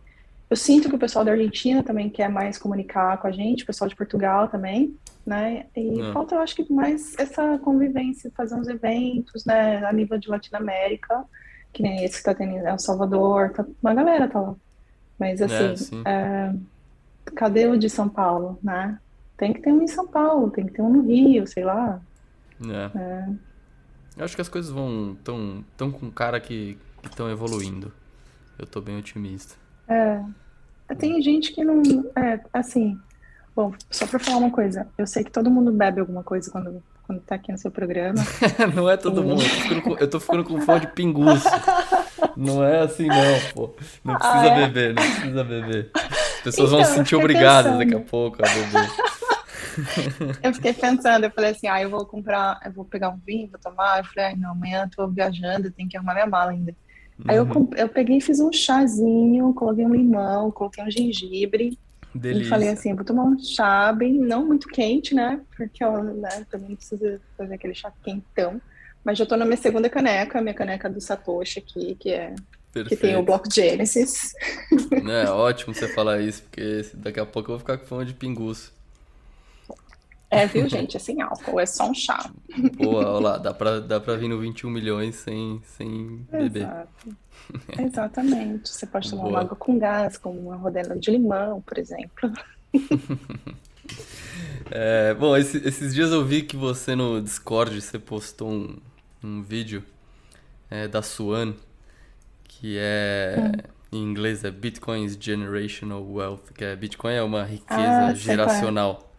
Eu sinto que o pessoal da Argentina também quer mais comunicar com a gente, o pessoal de Portugal também, né? E É, falta, eu acho que mais essa convivência, fazer uns eventos, né, a nível de Latinoamérica, que nem esse que tá tendo em El Salvador, uma galera tá lá. Mas assim, sim. cadê o de São Paulo, né? Tem que ter um em São Paulo, tem que ter um no Rio, sei lá. É. Eu acho que as coisas vão tão com cara que estão evoluindo. Eu tô bem otimista. Tem gente que não. Assim. Bom, só pra falar uma coisa. Eu sei que todo mundo bebe alguma coisa quando tá aqui no seu programa. Não é todo E. mundo, eu tô ficando com fome de pinguço. Não é assim não, pô. Não Ah, precisa é? beber, não precisa beber. As pessoas vão se Então, eu sentir fiquei obrigadas daqui a pensando. pouco a beber. Eu falei assim, eu vou pegar um vinho, vou tomar. Eu falei, ai, não, amanhã eu tô viajando, eu tenho que arrumar minha mala ainda. Aí eu peguei e fiz um chazinho, coloquei um limão, coloquei um gengibre. E falei Delícia. assim, eu vou tomar um chá bem, não muito quente, né? Porque eu, né, também não precisa fazer aquele chá quentão. Mas já tô na minha segunda caneca, minha caneca do Satoshi aqui, que tem o Perfeito. bloco Genesis. É ótimo você falar isso, porque daqui a pouco eu vou ficar com fome de pinguço. Viu, gente? É sem álcool, é só um chá. Boa, olha lá, dá pra vir no 21 milhões sem beber. Exato. Exatamente. Você pode tomar uma Boa. água com gás, como uma rodela de limão, por exemplo. Bom, esses dias eu vi que você no Discord você postou um vídeo da Swan, que Hum. em inglês é Bitcoin's Generational Wealth, que Bitcoin é uma Ah, riqueza sei qual é. geracional.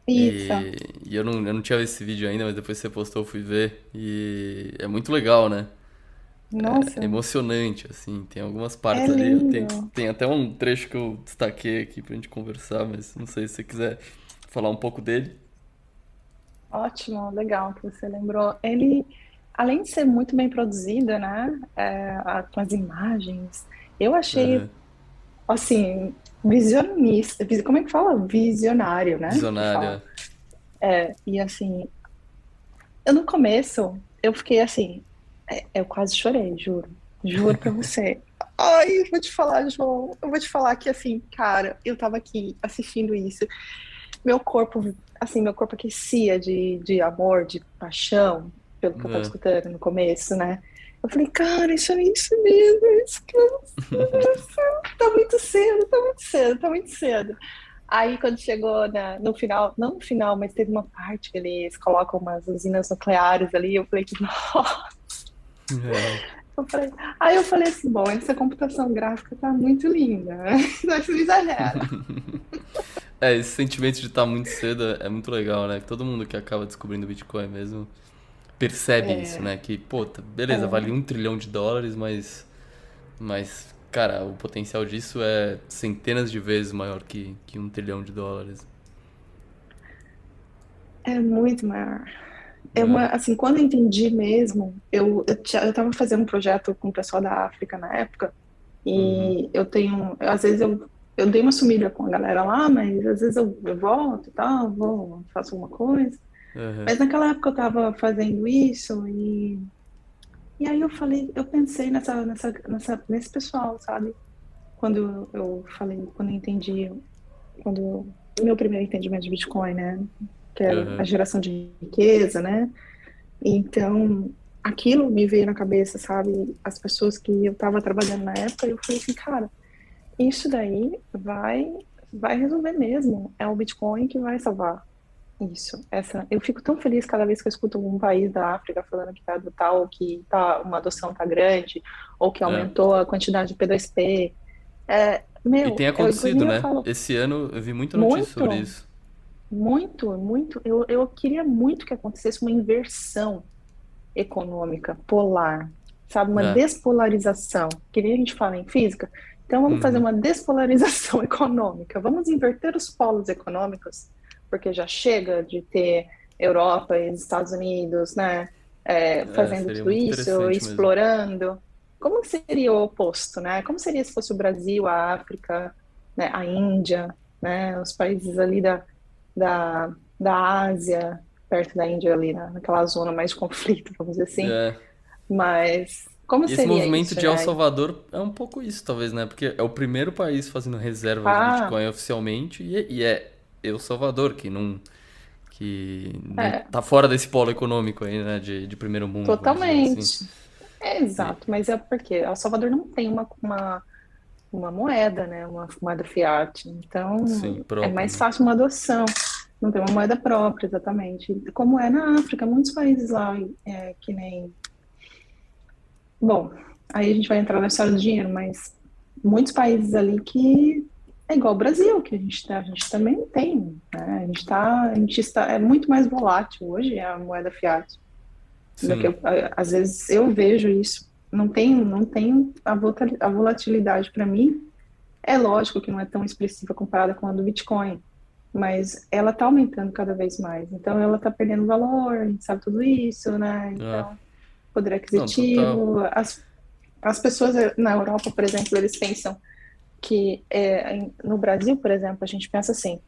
Isso. E eu não tinha visto esse vídeo ainda, mas depois que você postou eu fui ver. E é muito legal, né? É Nossa, emocionante, assim. Tem algumas é partes ali. Tem, lindo. tem até um trecho que eu destaquei aqui pra gente conversar, mas não sei se você quiser falar um pouco dele. Ótimo, legal que você lembrou. Ele, além de ser muito bem produzido, né, com as imagens, eu achei, Aham. assim, visionista, como é que fala? Visionário, né, que fala. Visionária. E assim, eu no começo, eu fiquei assim, eu quase chorei, juro pra você. Ai, eu vou te falar, João, eu vou te falar que assim, cara, eu tava aqui assistindo isso. Meu corpo, assim, meu corpo aquecia de amor, de paixão, pelo que eu tava É. escutando no começo, né? Eu falei, cara, isso é isso mesmo, é isso que eu... Tá muito cedo, tá muito cedo, tá muito cedo. Aí, quando chegou no final, não no final, mas teve uma parte que eles colocam umas usinas nucleares ali, eu falei que, nossa, É. aí eu falei assim, bom, essa computação gráfica tá muito linda, né? Mas não exagera. Esse sentimento de estar muito cedo é muito legal, né? Que todo mundo que acaba descobrindo Bitcoin mesmo percebe isso, É, né? Que, pô, beleza, vale é, 1 trilhão de dólares, mas cara, o potencial disso é centenas de vezes maior que US$ 1 trilhão. É muito maior. É Né? uma, assim, quando eu entendi mesmo, eu tava fazendo um projeto com o pessoal da África na época, Uhum. e às vezes eu dei uma sumida com a galera lá, mas às vezes eu volto e tal, faço alguma coisa. Aham. Mas naquela época eu tava fazendo isso, e aí eu pensei nesse pessoal, sabe? Quando eu falei, quando eu entendi, quando o meu primeiro entendimento de Bitcoin, né? Que era a Aham. geração de riqueza, né? Então, aquilo me veio na cabeça, sabe? As pessoas que eu estava trabalhando na época, eu falei assim, cara, isso daí vai resolver mesmo. É o Bitcoin que vai salvar isso. Eu fico tão feliz cada vez que eu escuto um país da África falando que tá do tal, que tá uma adoção tá grande, ou que É. aumentou a quantidade de P2P. E tem É igual acontecido, eu né? falo, Esse ano eu vi muita notícia sobre muito, isso. muito, muito. Eu queria muito que acontecesse uma inversão econômica polar, sabe? Uma É. despolarização, que nem a gente fala em física. Então, vamos fazer Uhum. uma despolarização econômica, vamos inverter os polos econômicos, porque já chega de ter Europa e Estados Unidos, né? É, Fazendo seria tudo muito isso, interessante mesmo. explorando. Como seria o oposto, né? Como seria se fosse o Brasil, a África, né? A Índia, né? Os países ali da Ásia, perto da Índia ali, naquela zona mais de conflito, vamos dizer assim. É. Mas como E esse seria movimento isso, de El né? Salvador é um pouco isso, talvez, né? Porque é o primeiro país fazendo reservas de Ah, Bitcoin oficialmente e é El Salvador, que não é, tá fora desse polo econômico aí, né? De primeiro mundo, vamos dizer assim. totalmente. É E- exato, mas é porque El Salvador não tem uma moeda, né? Uma moeda fiat. sim, Então, é própria, mais né? fácil uma adoção. Não tem uma moeda própria, exatamente. Como é na África, muitos países lá, que nem. Bom, aí a gente vai entrar na história do dinheiro, mas muitos países ali que é igual o Brasil, que a gente também tem, né? A gente está, é muito mais volátil hoje a moeda fiat do que Sim, às vezes eu vejo isso. Não tem a volatilidade para mim. É lógico que não é tão expressiva comparada com a do Bitcoin, mas ela está aumentando cada vez mais. Então ela está perdendo valor, a gente sabe tudo isso, né? é. Então, poder Não, total. aquisitivo, as pessoas na Europa, por exemplo, eles pensam que no Brasil, por exemplo, a gente pensa assim: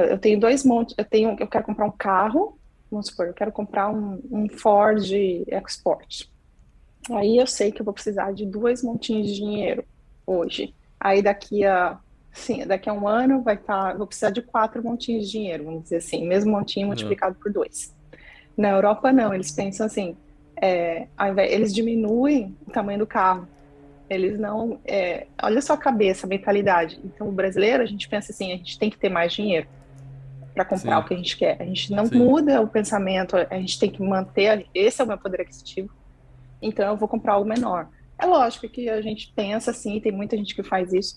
eu tenho dois montes, eu quero comprar um carro, vamos supor, eu quero comprar um Ford EcoSport. Aí eu sei que eu vou precisar de dois montinhos de dinheiro hoje. Aí daqui a um ano vou precisar de quatro montinhos de dinheiro, vamos dizer assim, mesmo montinho Não, multiplicado por dois. Na Europa, não, eles pensam assim, eles diminuem o tamanho do carro. Eles não. Olha só a cabeça, a mentalidade. Então, o brasileiro, a gente pensa assim: a gente tem que ter mais dinheiro para comprar o sim, que a gente quer. A gente não sim. muda o pensamento, a gente tem que manter. Esse é o meu poder aquisitivo, então eu vou comprar algo menor. É lógico que a gente pensa assim, tem muita gente que faz isso,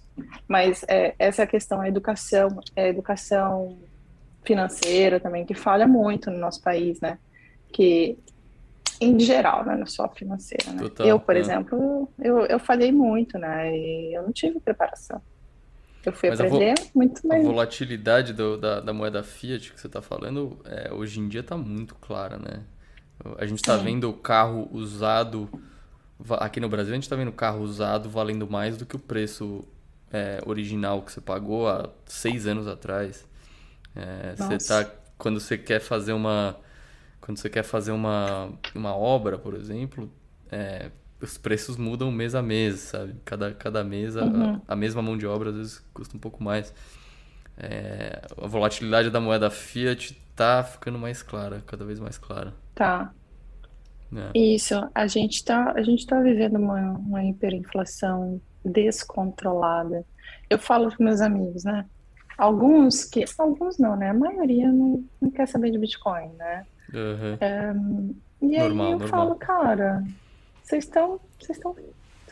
mas essa é a questão, a educação financeira também, que falha muito no nosso país, né? Que em geral, né, não só financeira, né? Eu, Total. por É. exemplo, eu falhei muito, né? E eu não tive preparação. Eu fui Mas aprender muito a mais. volatilidade da moeda fiat que você está falando, hoje em dia está muito clara, né? A gente está Sim, vendo o carro usado, aqui no Brasil, a gente está vendo carro usado valendo mais do que o preço original que você pagou há 6 anos atrás. Você nossa. tá, quando você quer fazer uma obra, por exemplo, os preços mudam mês a mês, sabe? Cada mês Uhum, a mesma mão de obra às vezes custa um pouco mais. A volatilidade da moeda fiat tá ficando mais clara, cada vez mais clara. tá. Né? Isso, a gente tá vivendo uma hiperinflação descontrolada. Eu falo com meus amigos, né? Alguns não, né? A maioria não quer saber de Bitcoin, né? Aham. E aí Normal, eu falo, normal. cara, vocês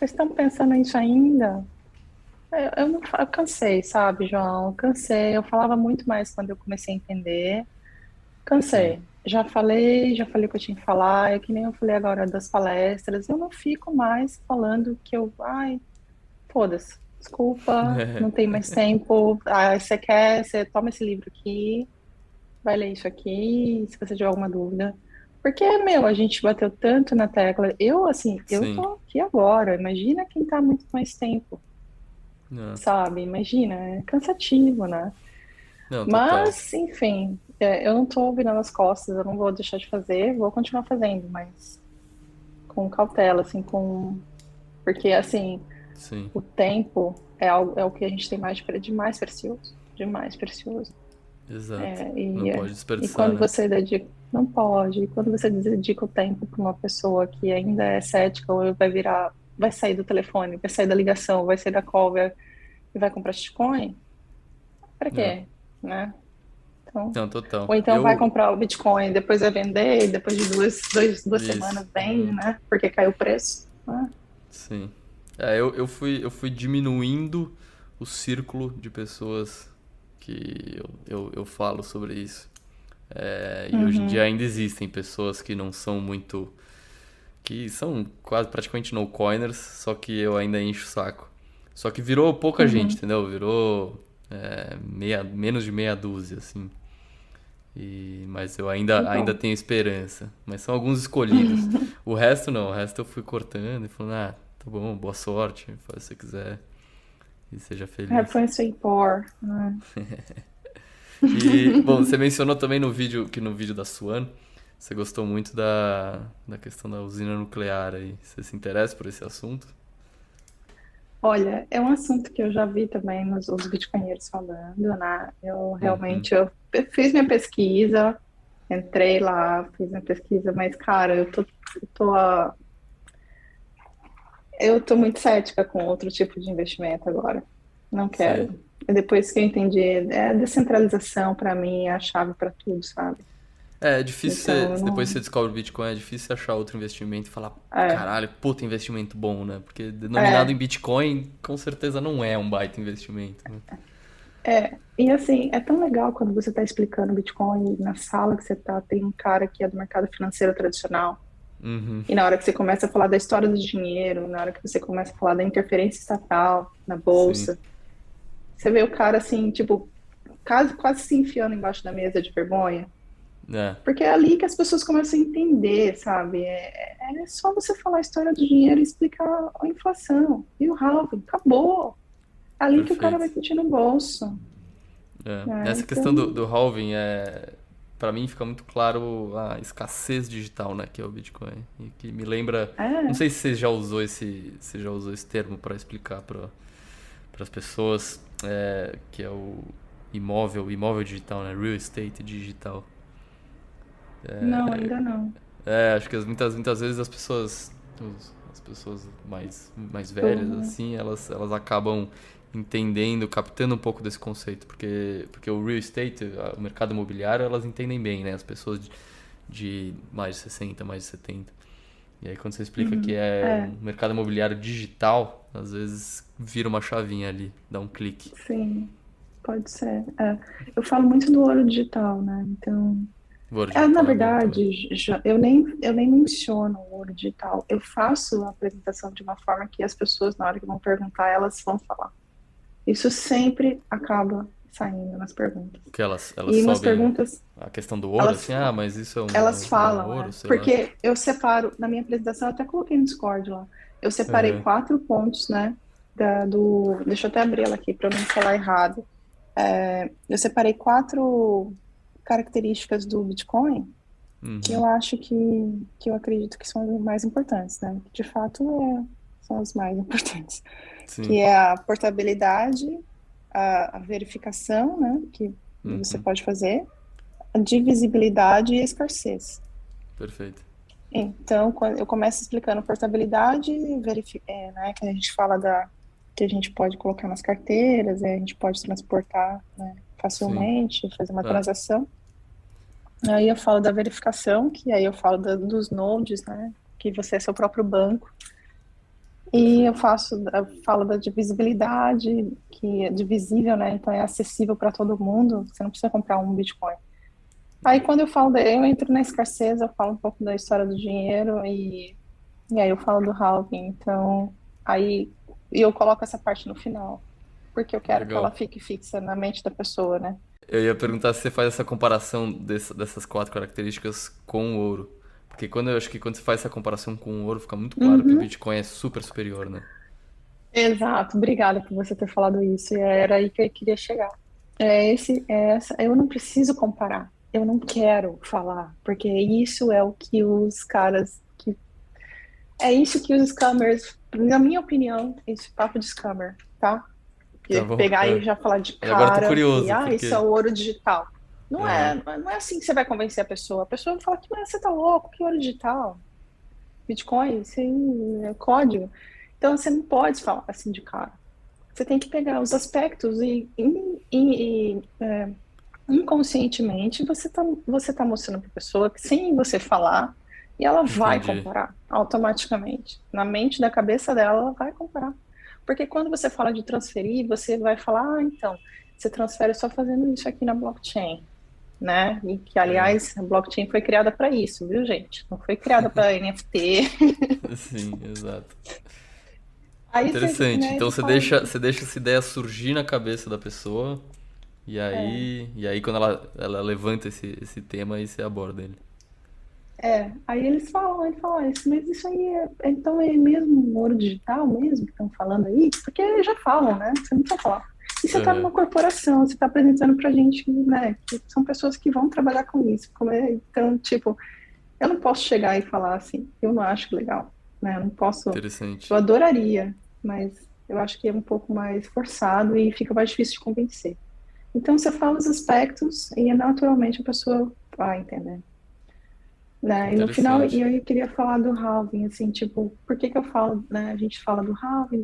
estão pensando nisso ainda? Eu cansei, sabe, João? Eu cansei. Eu falava muito mais quando eu comecei a entender. Sim. Cansei. Já falei o que eu tinha que falar. É que nem eu falei agora das palestras. Eu não fico mais falando que eu, ai, foda-se. Desculpa, não tem mais tempo. Ah, você quer, você toma esse livro aqui, vai ler isso aqui, se você tiver alguma dúvida. Porque, meu, a gente bateu tanto na tecla. Eu, assim, eu Sim. tô aqui agora. Imagina quem tá muito mais tempo, Não, sabe? Imagina, é cansativo, né? não, total. Mas, enfim, eu não tô virando as costas, eu não vou deixar de fazer, vou continuar fazendo, mas com cautela, assim, com. Porque, assim, Sim, o tempo é, algo, é o que a gente tem mais de mais precioso. De mais precioso. exato. É, Não pode e desperdiçar, quando né? você dedica, não pode, e quando você dedica o tempo para uma pessoa que ainda é cética, ou vai virar, vai sair do telefone, vai sair da ligação, vai sair da call, e vai comprar Bitcoin, para É. quê? Né? Então, Não, total. ou então vai Eu. comprar o Bitcoin, depois vai vender, e depois de duas Isso. semanas vende, né? Porque caiu o preço. Ah, Sim. Eu fui diminuindo o círculo de pessoas que eu falo sobre isso. E hoje em dia uhum, ainda existem pessoas que não são muito. Que são quase praticamente no-coiners, só que eu ainda encho o saco. Só que virou pouca gente, uhum. entendeu? Virou menos de meia dúzia, assim. Mas eu Que ainda bom. tenho esperança. Mas são alguns escolhidos. O resto não, o resto eu fui cortando e falando, tá bom, boa sorte, faz o que você quiser e seja É, feliz. foi isso aí, por, né? E, bom, você mencionou também no vídeo, que no vídeo da Suan, você gostou muito da questão da usina nuclear aí. Você se interessa por esse assunto? Olha, é um assunto que eu já vi também nos outros bitcoinheiros falando, né? Eu Uhum. realmente eu fiz minha pesquisa, entrei lá, fiz minha pesquisa, mas cara, tô, ah, eu tô muito cética com outro tipo de investimento agora. Não Sei. quero. E depois que eu entendi, descentralização para mim é a chave para tudo, sabe? É difícil Então, eu depois que você não, descobre o Bitcoin, é difícil você achar outro investimento e falar, é, caralho, puta investimento bom, né? Porque denominado em é, Bitcoin, com certeza não é um baita investimento, né? E assim, é tão legal quando você está explicando Bitcoin na sala que você tá, tem um cara que é do mercado financeiro tradicional. Uhum. E na hora que você começa a falar da história do dinheiro, na hora que você começa a falar da interferência estatal na Sim. bolsa, você vê o cara assim, tipo, quase se enfiando embaixo da mesa de vergonha. É, Porque é ali que as pessoas começam a entender, sabe? É só você falar a história do dinheiro e explicar a inflação e o halving, acabou. É ali que o cara vai perfeito. sentir no bolso, né? Essa questão Então, do halving para mim fica muito claro a escassez digital, né, que é o Bitcoin. E que me lembra, não é. sei se você já usou esse termo para explicar para as pessoas, que é o imóvel digital, né, real estate digital. Não, ainda não. Acho que muitas vezes as pessoas mais velhas, Eu- assim, elas acabam entendendo, captando um pouco desse conceito, porque o real estate, o mercado imobiliário, elas entendem bem, né? As pessoas de mais de 60, mais de 70. E aí quando você explica que Uhum. é É, um mercado imobiliário digital, às vezes vira uma chavinha ali, dá um clique. sim, pode ser. É. Eu falo muito do ouro digital, né? Então, O ouro na digital é bom também. verdade, eu nem menciono o ouro digital. Eu faço a apresentação de uma forma que as pessoas, na hora que vão perguntar, elas vão falar. Isso sempre acaba saindo nas perguntas. Porque elas E umas sobem perguntas, a questão do ouro, elas, assim, mas isso elas é um falam, ouro, sei lá. porque eu separo, na minha apresentação, eu até coloquei no Discord lá, eu separei Aham. 4 pontos, né, deixa eu até abrir ela aqui para eu não falar errado. Eu separei 4 características do Bitcoin que Uhum. eu acho que eu acredito que são as mais importantes, né, que de fato são as mais importantes, Sim. que é a portabilidade, a verificação, né, que você Uhum. pode fazer, a divisibilidade e a escassez. Perfeito. Então, quando eu começo explicando portabilidade, né, que a gente fala que a gente pode colocar nas carteiras, a gente pode transportar, né, Sim. facilmente, fazer uma Ah, transação. Aí eu falo da verificação, que aí eu falo dos nodes, né, que você é seu próprio banco. E perfeito. eu falo da divisibilidade, que é divisível, né, então é acessível para todo mundo, você não precisa comprar um Bitcoin. Aí quando eu entro na escassez, eu falo um pouco da história do dinheiro e aí eu falo do halving. Então, aí E eu coloco essa parte no final, porque eu quero que ela Legal. fique fixa na mente da pessoa, né? Eu ia perguntar se você faz essa comparação dessas quatro características com o ouro. Porque quando eu acho que quando você faz essa comparação com o ouro, fica muito claro que o Uhum. Bitcoin é super superior, né? Exato, obrigada por você ter falado isso. E era aí que eu queria chegar. Eu não preciso comparar. Eu não quero falar, porque isso é o que é isso que os scammers, na minha opinião, esse papo de scammer, tá? Tá Que bom? pegar É. e já falar de Mas agora eu tô cara que, curioso, isso é porque. o ouro digital. Aham. Não é assim que você vai convencer a pessoa. A pessoa vai falar que você tá louco, que ouro digital? Bitcoin, isso aí é código. Então você não pode falar assim de cara. Você tem que pegar os aspectos e inconscientemente você tá mostrando para a pessoa que sem você falar, e ela vai Entendi. comparar automaticamente. Na mente da cabeça dela, ela vai comparar. Porque quando você fala de transferir, você vai falar, então, você transfere só fazendo isso aqui na blockchain, né? E que, É. aliás, a blockchain foi criada para isso, viu, gente? Não foi criada para NFT. Sim, exato. Aí você, Interessante. né, Então você fala, você deixa essa ideia surgir na cabeça da pessoa é, e aí quando ela levanta esse tema, aí você aborda ele. aí eles falam, mas isso aí então é mesmo ouro digital mesmo que estão falando aí? Porque eles já falam, né? Você não precisa falar. E você está Aham. numa corporação, você está apresentando pra gente, né, que são pessoas que vão trabalhar com isso. Então, tipo, eu não posso chegar e falar assim, eu não acho legal, né? Eu não posso, eu Interessante. adoraria, mas eu acho que é um pouco mais forçado e fica mais difícil de convencer. Então, você fala os aspectos e naturalmente a pessoa vai entender. Né? E no final, Interessante. eu queria falar do halving, assim, tipo, por que que eu falo, né? A gente fala do halving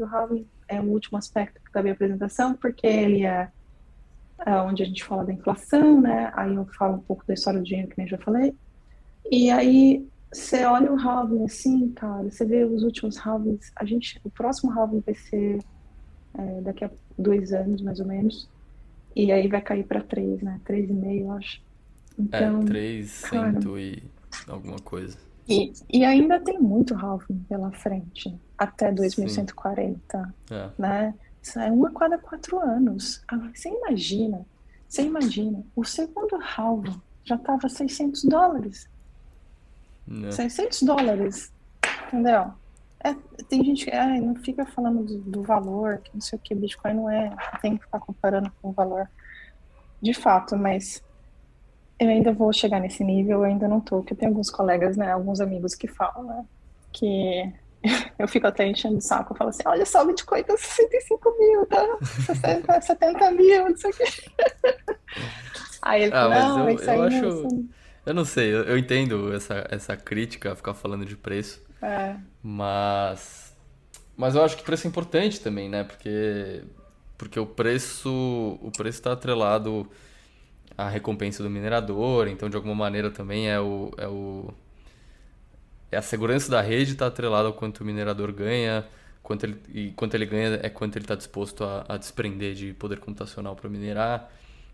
é o último aspecto da minha apresentação, porque ele é onde a gente fala da inflação, né? Aí eu falo um pouco da história do dinheiro, que nem eu já falei. E aí você olha o halving assim, cara, você vê os últimos halvings, o próximo halving vai ser daqui a 2 anos, mais ou menos, e aí vai cair para 3, né? 3,5, eu acho. É, Então, cara, 300 e alguma coisa. e ainda tem muito halving pela frente, até Sim. 2140, É. né? Isso é um a cada 4 anos. Agora, você imagina, o segundo halving já estava US$ 600. Né. US$ 600, entendeu? É, tem gente que não fica falando do valor, que não sei o que, Bitcoin não é, tem que ficar comparando com o valor de fato, mas eu ainda vou chegar nesse nível, eu ainda não tô, porque eu tenho alguns colegas, né, alguns amigos que falam, né, que eu fico até enchendo o saco, eu falo assim, olha só, o Bitcoin tá 65 mil, tá 60, 70 mil, não sei o quê. Aí ele Ah, falou, mas não, isso eu aí não, acho. Eu não sei, eu entendo essa crítica a ficar falando de preço, é, mas. Mas eu acho que preço é importante também, né? Porque o preço está atrelado à recompensa do minerador, então de alguma maneira também é a segurança da rede está atrelada ao quanto o minerador ganha, quanto ele ganha é quanto ele está disposto a desprender de poder computacional para minerar.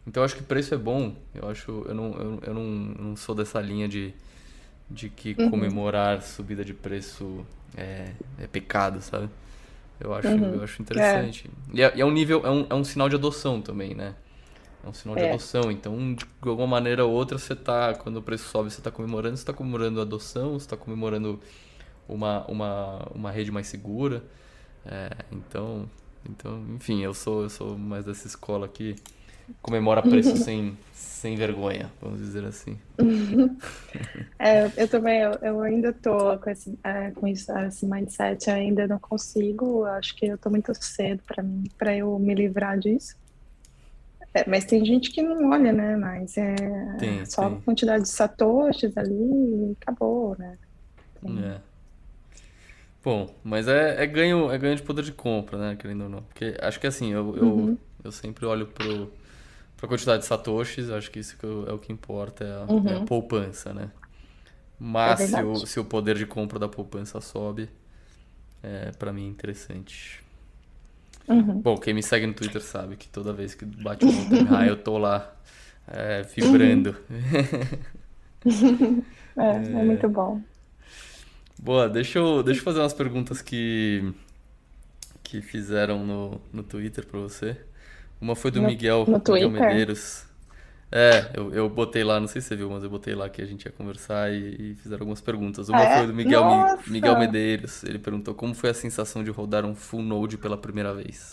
Então eu acho que preço é bom. Eu não sou dessa linha de que uhum, comemorar subida de preço é pecado, sabe? Eu uhum, acho é, interessante. E é um nível, é um sinal de adoção também, né? É um sinal de é, adoção. Então, de alguma maneira ou outra, quando o preço sobe, você está comemorando a adoção, você está comemorando uma rede mais segura. Então, enfim, eu sou mais dessa escola que comemora preço sem vergonha, vamos dizer assim. eu também, eu ainda tô com esse mindset, eu ainda não consigo, acho que eu tô muito cedo para mim, para eu me livrar disso. Mas tem gente que não olha, né? Mas é só a Tem. quantidade de satoshis ali e acabou, né? É. Bom, mas é ganho de poder de compra, né? Querendo ou não. Porque acho que assim, Uhum, eu sempre olho pra quantidade de satoshis, acho que isso é o que importa, é a uhum, poupança, né? é Mas verdade. se o poder de compra da poupança sobe, pra mim é interessante. Uhum, Bom, quem me segue no Twitter sabe que toda vez que bate um all-time high eu tô lá uhum. vibrando. É muito bom. Boa, deixa eu fazer umas perguntas que fizeram no Twitter pra você. Uma foi do No, Miguel, no Miguel Twitter? Medeiros. É, eu botei lá, não sei se você viu, mas eu botei lá que a gente ia conversar e fizeram algumas perguntas. Ah, Uma foi é? do Miguel Nossa! Medeiros. Ele perguntou como foi a sensação de rodar um full node pela primeira vez.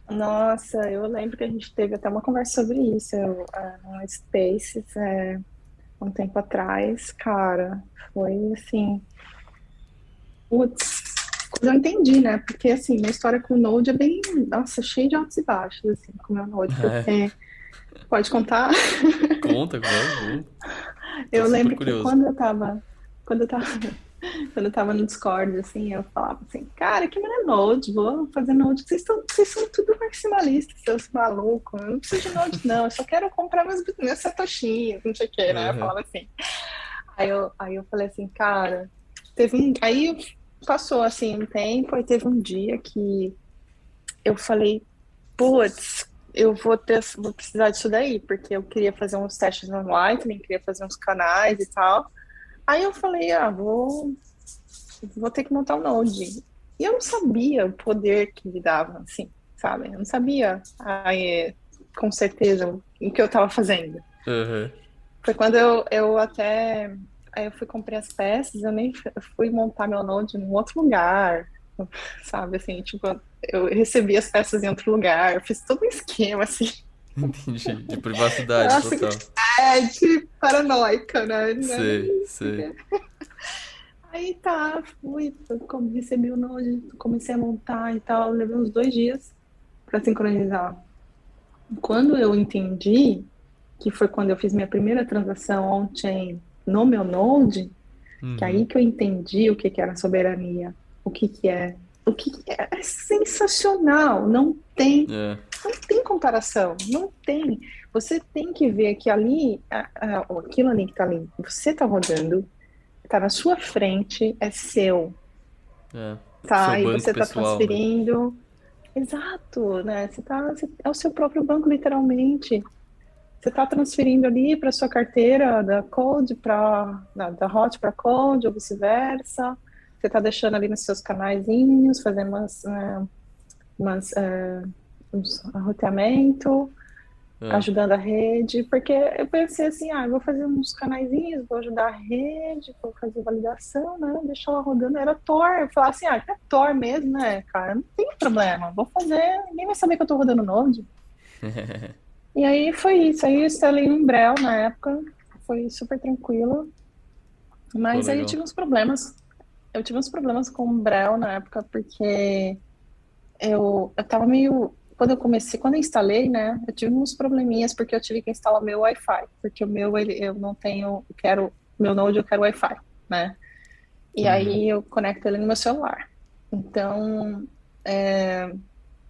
Nossa, eu lembro que a gente teve até uma conversa sobre isso, no Spaces, um tempo atrás, cara, foi assim, putz, eu entendi, né? Porque assim, minha história com o Node é bem, nossa, cheia de altos e baixos, assim, com o meu Node, É, porque pode contar. conta, vamos. Tô Eu super lembro que curioso. quando eu tava, quando eu tava no Discord, assim, eu falava assim, cara, que mulher Node, vou fazer Node, vocês são tudo maximalistas, seus malucos, eu não preciso de Node, não, eu só quero comprar meus satoshinhos, não sei o que, né? Eu Aham. falava assim. Aí eu falei assim, cara, aí passou assim um tempo, aí teve um dia que eu falei, putz, vou precisar disso daí, porque eu queria fazer uns testes no Lightning, queria fazer uns canais e tal. Aí eu falei, vou ter que montar um Node. E eu não sabia o poder que me dava, assim, sabe? Eu não sabia, com certeza, o que eu estava fazendo. Aham. Foi quando eu até. Aí eu fui comprar as peças, eu fui montar meu Node em outro lugar, sabe? Assim, tipo, eu recebi as peças em outro lugar, eu fiz todo um esquema, assim. Entendi. De privacidade Nossa, total. de paranoica, né? Não é Sei, nem isso. sei. Aí tá, recebi o Node, comecei a montar e tal, levei uns 2 dias para sincronizar. Quando eu entendi, que foi quando eu fiz minha primeira transação on-chain no meu Node, que aí Uhum. que eu entendi o que que era soberania, o que que é, o que que é, é sensacional, É, não tem comparação, não tem. Você tem que ver que ali, aquilo ali que tá ali, você tá rodando, tá na sua frente, é seu, é. tá? Seu E banco você tá pessoal, né? transferindo, exato, né? É o seu próprio banco, literalmente. Você está transferindo ali para sua carteira da Code para da Hot para Code ou vice-versa. Você está deixando ali nos seus canaizinhos, fazendo uns arroteamento, É. ajudando a rede, porque eu pensei assim, eu vou fazer uns canaizinhos, vou ajudar a rede, vou fazer validação, né? Deixar ela rodando. Era Tor. Eu falei assim, é Tor mesmo, né, cara? Não tem problema, vou fazer, ninguém vai saber que eu estou rodando Node. E aí foi isso. Aí eu instalei um Umbrel na época, foi super tranquilo. Pô, Mas aí eu legal. tive uns problemas. Eu tive uns problemas com o Umbrel na época, porque eu tava meio. Quando eu instalei, né, eu tive uns probleminhas, porque eu tive que instalar o meu Wi-Fi. Porque o meu, eu não tenho. Meu Node, eu quero Wi-Fi, né? E Uhum. aí eu conecto ele no meu celular. Então.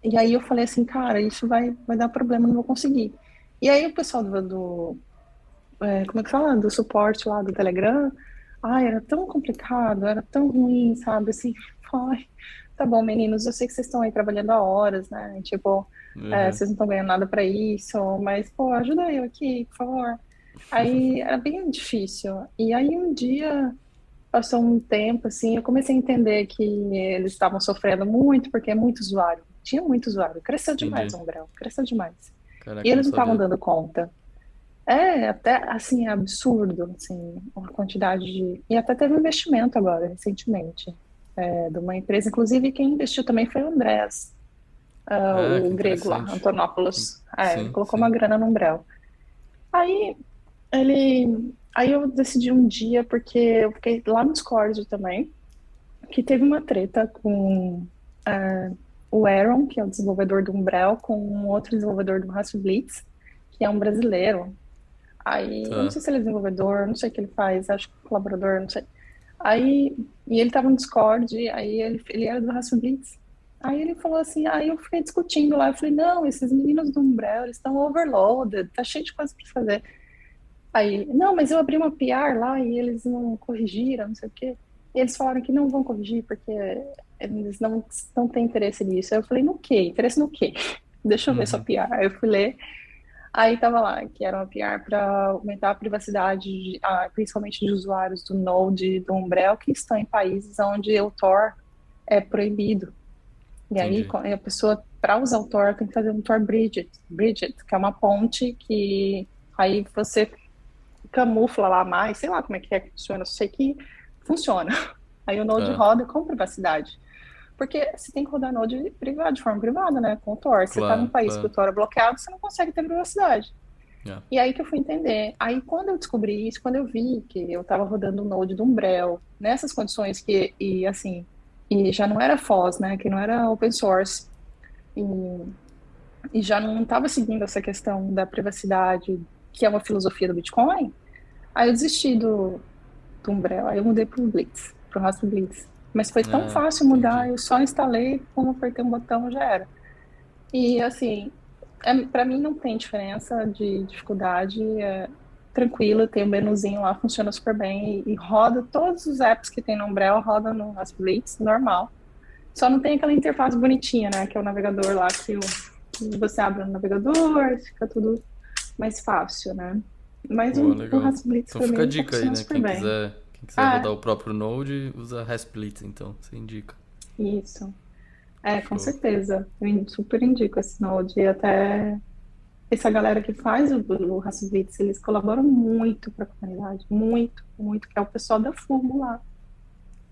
E aí eu falei assim, cara, isso vai dar problema, eu não vou conseguir. E aí o pessoal como é que fala? Do suporte lá do Telegram. Ai, era tão complicado, era tão ruim, sabe? Assim, ai, tá bom, meninos, eu sei que vocês estão aí trabalhando há horas, né? Tipo, Uhum. vocês não estão ganhando nada pra isso, mas, pô, ajuda eu aqui, por favor. Aí era bem difícil. E aí um dia, passou um tempo, assim, eu comecei a entender que eles estavam sofrendo muito, porque é muito usuário. Tinha muito usuário. Cresceu demais Entendi. o Umbrel, cresceu demais. E Caraca, eu não eles não estavam sabia. dando conta. É, até assim, é absurdo, assim, a quantidade de. E até teve um investimento agora, recentemente, de uma empresa. Inclusive, quem investiu também foi o Andrés, Ah, que o grego lá, interessante. Antonopoulos. Ele Sim, colocou uma sim. grana no Umbrel. Aí aí eu decidi um dia, porque eu fiquei lá no Discord também, que teve uma treta com o Aaron, que é o desenvolvedor do Umbrel, com um outro desenvolvedor do Rust Blitz, que é um brasileiro. Aí, eu não Tá. sei se ele é desenvolvedor, não sei o que ele faz, acho que é colaborador, não sei. Aí, e ele tava no Discord, aí ele era do Raça Blitz. Aí ele falou assim, aí eu fiquei discutindo lá, eu falei, não, esses meninos do Umbrel, eles estão overloaded, tá cheio de coisa pra fazer. Aí, não, mas eu abri uma PR lá e eles não corrigiram, não sei o quê. E eles falaram que não vão corrigir porque eles não têm interesse nisso. Aí eu falei, no quê? Interesse no quê? Deixa eu ver sua Uhum. PR. Aí eu fui ler, aí tava lá, que era uma PR para aumentar a privacidade, principalmente de usuários do Node e do Umbrel, que estão em países onde o Tor é proibido. E aí Entendi. a pessoa, para usar o Tor, tem que fazer um Tor Bridget, que é uma ponte que aí você camufla lá mais, sei lá como é que funciona, só sei que funciona. Aí o Node É, roda com privacidade. Porque você tem que rodar Node privado, de forma privada, né? Com o Tor. Você está num claro, país que o claro. Tor é bloqueado, você não consegue ter privacidade. É. E aí que eu fui entender. Aí quando eu descobri isso, quando eu vi que eu estava rodando o Node do Umbrel, nessas condições e assim, e já não era FOSS, né? Que não era open source, e, e já não estava seguindo essa questão da privacidade, que é uma filosofia do Bitcoin, aí eu desisti do Umbrel. Aí eu mudei para o Blitz, para o Raspberry Blitz. Mas foi tão Ah, fácil mudar, entendi. eu só instalei, como apertei um botão, já era. E assim, para mim não tem diferença de dificuldade, é tranquilo, tem o menuzinho lá, funciona super bem e roda todos os apps que tem no Umbrella, roda no Raspberry Blitz, normal. Só não tem aquela interface bonitinha, né, que é o navegador lá que você abre no navegador, fica tudo mais fácil, né? Mas Pô, o legal. Raspberry Blitz Então para fica a mim tá dica aí, funcionando né? super bem. Quem quiser rodar Ah, o próprio Node, usa Raspblitz, então. Você indica. isso. É, com Show. certeza. Super indico esse Node. E até essa galera que faz o Raçovitz, eles colaboram muito para a comunidade, muito, muito, que é o pessoal da Fumo lá,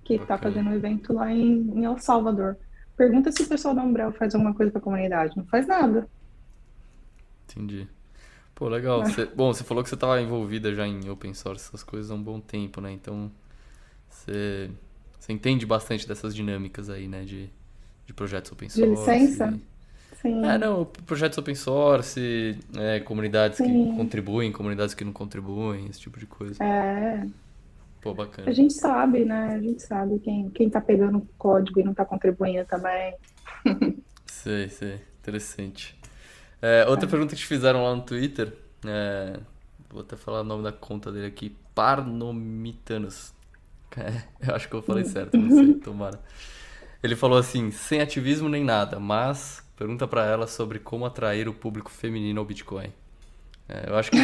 que está Bacana. fazendo um evento lá em El Salvador. Pergunta se o pessoal da Umbrel faz alguma coisa para a comunidade. Não faz nada. Entendi. Pô, legal. Bom, você falou que você estava envolvida já em open source, essas coisas há um bom tempo, né? Então, você, você entende bastante dessas dinâmicas aí, né? De projetos open De licença? source. É, Sim, não, projetos open source, comunidades que sim. contribuem, comunidades que não contribuem, esse tipo de coisa. É, Pô, a bacana. gente sabe, né? A gente sabe quem tá pegando o código e não tá contribuindo também. Sei, sei. Interessante. Outra pergunta que te fizeram lá no Twitter, vou até falar o nome da conta dele aqui, Parnomitanos. Eu acho que eu falei certo, não sei, tomara. Ele falou assim, sem ativismo nem nada, mas pergunta pra ela sobre como atrair o público feminino ao Bitcoin. Eu acho que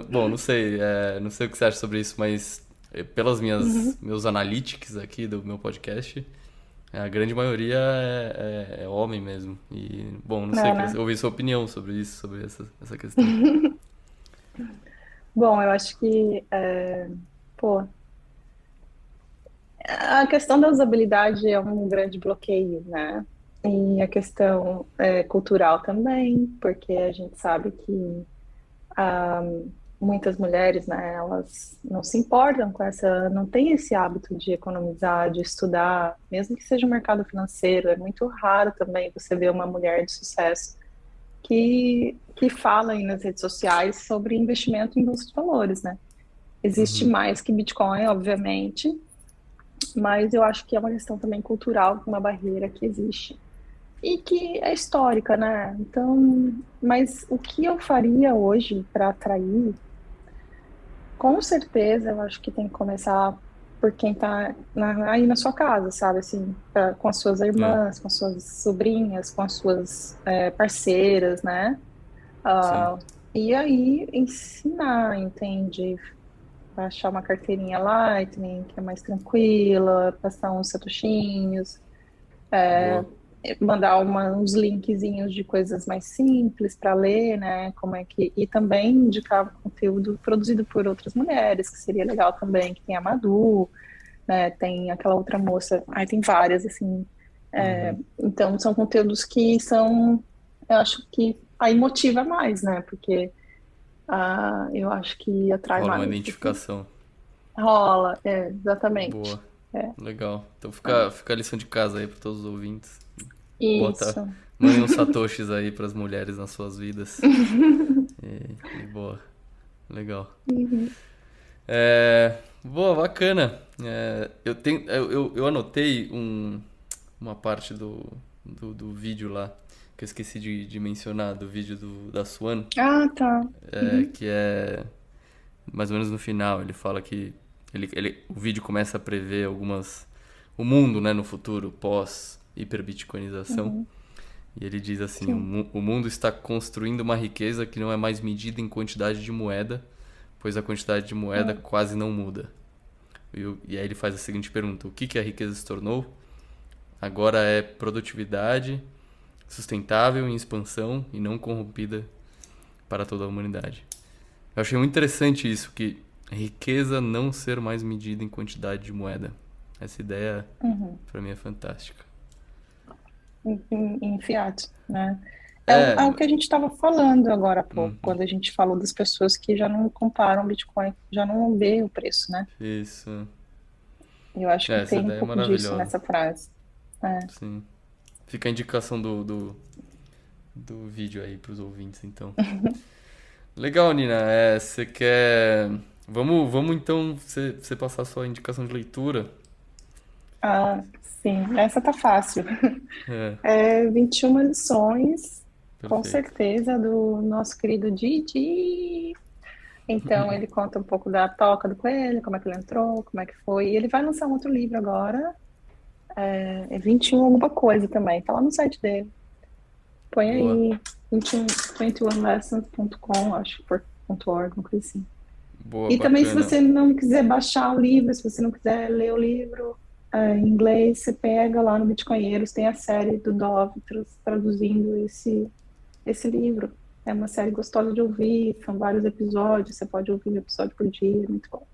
bom, não sei, não sei o que você acha sobre isso, mas pelas Uhum. meus analytics aqui do meu podcast, a grande maioria é homem mesmo. E, bom, não sei, É, queria né? ouvir sua opinião sobre isso, sobre essa questão. Bom, eu acho que, pô, a questão da usabilidade é um grande bloqueio, né? E a questão cultural também, porque a gente sabe que ah, muitas mulheres, né, elas não se importam com essa, não têm esse hábito de economizar, de estudar, mesmo que seja o mercado financeiro. É muito raro também você ver uma mulher de sucesso que fala aí nas redes sociais sobre investimento em bolsa de valores, né? Existe Uhum. mais que Bitcoin, obviamente, mas eu acho que é uma questão também cultural, uma barreira que existe e que é histórica, né? Então, mas o que eu faria hoje para atrair, com certeza, eu acho que tem que começar por quem está aí na sua casa, sabe? Assim, com as suas É, irmãs, com as suas sobrinhas, com as suas parceiras, né? sim. Ah, e aí ensinar, entende? Achar uma carteirinha Lightning, que é mais tranquila, passar uns satoshinhos, Boa. mandar uns linkzinhos de coisas mais simples para ler, né? Como é que e também indicar conteúdo produzido por outras mulheres, que seria legal também, que tem a Madu, né? Tem aquela outra moça, aí tem várias assim. Uhum. Então são conteúdos que são, eu acho que aí motiva mais, né? Porque eu acho que atrai Rola uma mais. Assim. identificação. Rola, exatamente. Boa. É, Legal. Então é. fica a lição de casa aí para todos os ouvintes. Bota, Isso. mandem uns satoshis aí para as mulheres nas suas vidas. E boa. Legal. Uhum. Boa, bacana. Eu anotei uma parte do vídeo lá que eu esqueci de mencionar, do vídeo da Swan, Ah, tá. Uhum. que é mais ou menos no final. Ele fala que o vídeo começa a prever o mundo, né, no futuro, pós hiperbitcoinização. Uhum. E ele diz assim: Sim. o mundo está construindo uma riqueza que não é mais medida em quantidade de moeda, pois a quantidade de moeda Uhum. quase não muda. E aí ele faz a seguinte pergunta: o que a riqueza se tornou? Agora é produtividade sustentável em expansão e não corrompida para toda a humanidade. Eu achei muito interessante isso, que a riqueza não ser mais medida em quantidade de moeda. Essa ideia, para mim, é fantástica. Em fiat, né? É, É o que a gente estava falando agora há pouco, quando a gente falou das pessoas que já não comparam Bitcoin, já não vê o preço, né? isso. Eu acho que Essa tem um ideia é pouco disso maravilhosa. nessa frase. É. Sim. Fica a indicação do vídeo aí pros ouvintes, então. Legal, Nina. Você quer... Vamos então, você passar a sua indicação de leitura. Ah, sim, essa tá fácil. É, 21 lições, com perfeito. certeza, do nosso querido Didi. Então, ele conta um pouco da toca do coelho, como é que ele entrou, como é que foi. E ele vai lançar um outro livro agora, 21 alguma coisa também, tá lá no site dele. Põe Boa. aí, 21, 21lessons.com, acho, ponto .org, uma coisa assim. Boa, E também, se bacana. você não quiser baixar o livro, se você não quiser ler o livro em inglês, você pega lá no Bitcoinheiros, tem a série do Dove traduzindo esse livro. É uma série gostosa de ouvir, são vários episódios, você pode ouvir um episódio por dia, muito bom.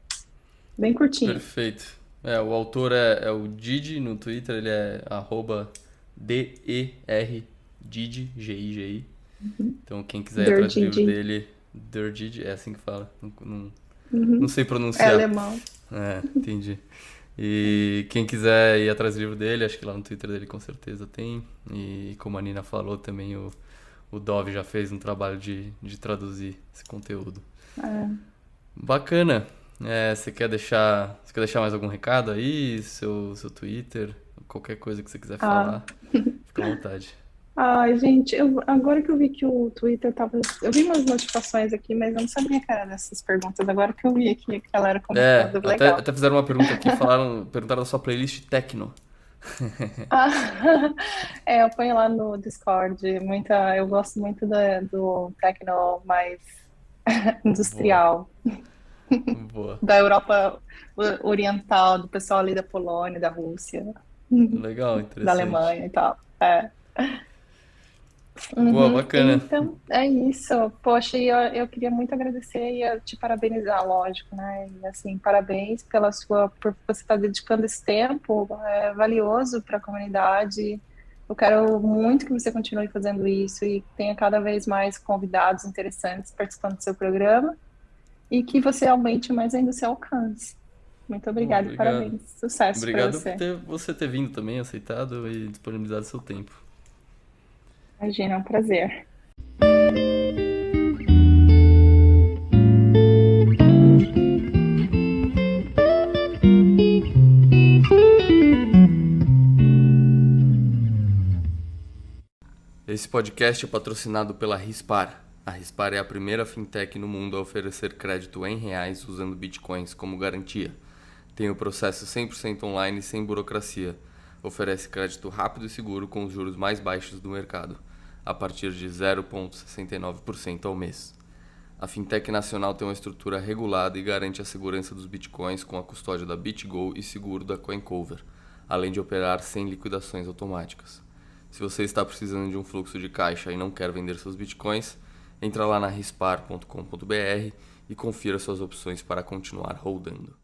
Bem curtinho. Perfeito. O autor é o Didi, no Twitter ele é @DERDidi, Gigi. Então quem quiser ir atrás do livro Didi. dele, Derdidi, é assim que fala. Não Uhum. sei É pronunciar. alemão. Entendi. E quem quiser ir atrás do livro dele, acho que lá no Twitter dele com certeza tem. E como a Nina falou também, o Dove já fez um trabalho de traduzir esse conteúdo. É. Bacana. Você quer deixar mais algum recado aí? Seu Twitter? Qualquer coisa que você quiser Ah, falar, fica à vontade. ai, gente, agora que eu vi que o Twitter tava. Eu vi umas notificações aqui, mas eu não sabia que era dessas perguntas. Agora que eu vi aqui que a galera comentando, Até, legal. até fizeram uma pergunta aqui, perguntaram da sua playlist techno. Ah, eu ponho lá no Discord. Eu gosto muito do techno mais Boa, industrial, boa. da Europa Oriental, do pessoal ali da Polônia, da Rússia, Legal, da interessante. Alemanha e tal. É. Boa, Uhum. bacana. Então, é isso. Poxa, e eu queria muito agradecer e te parabenizar, lógico, né? E, assim, parabéns por você estar dedicando esse tempo valioso para a comunidade. Eu quero muito que você continue fazendo isso e tenha cada vez mais convidados interessantes participando do seu programa e que você aumente mais ainda o seu alcance. Muito Pô, obrigada e obrigado. parabéns. Sucesso para Obrigado por você. você ter vindo também, aceitado e disponibilizado seu tempo. Imagina, é um prazer. Esse podcast é patrocinado pela Rispar. A Rispar é a primeira fintech no mundo a oferecer crédito em reais usando bitcoins como garantia. Tem o processo 100% online sem burocracia. Oferece crédito rápido e seguro com os juros mais baixos do mercado, a partir de 0,69% ao mês. A fintech nacional tem uma estrutura regulada e garante a segurança dos bitcoins com a custódia da BitGo e seguro da CoinCover, além de operar sem liquidações automáticas. Se você está precisando de um fluxo de caixa e não quer vender seus bitcoins, entra lá na rispar.com.br e confira suas opções para continuar holdando.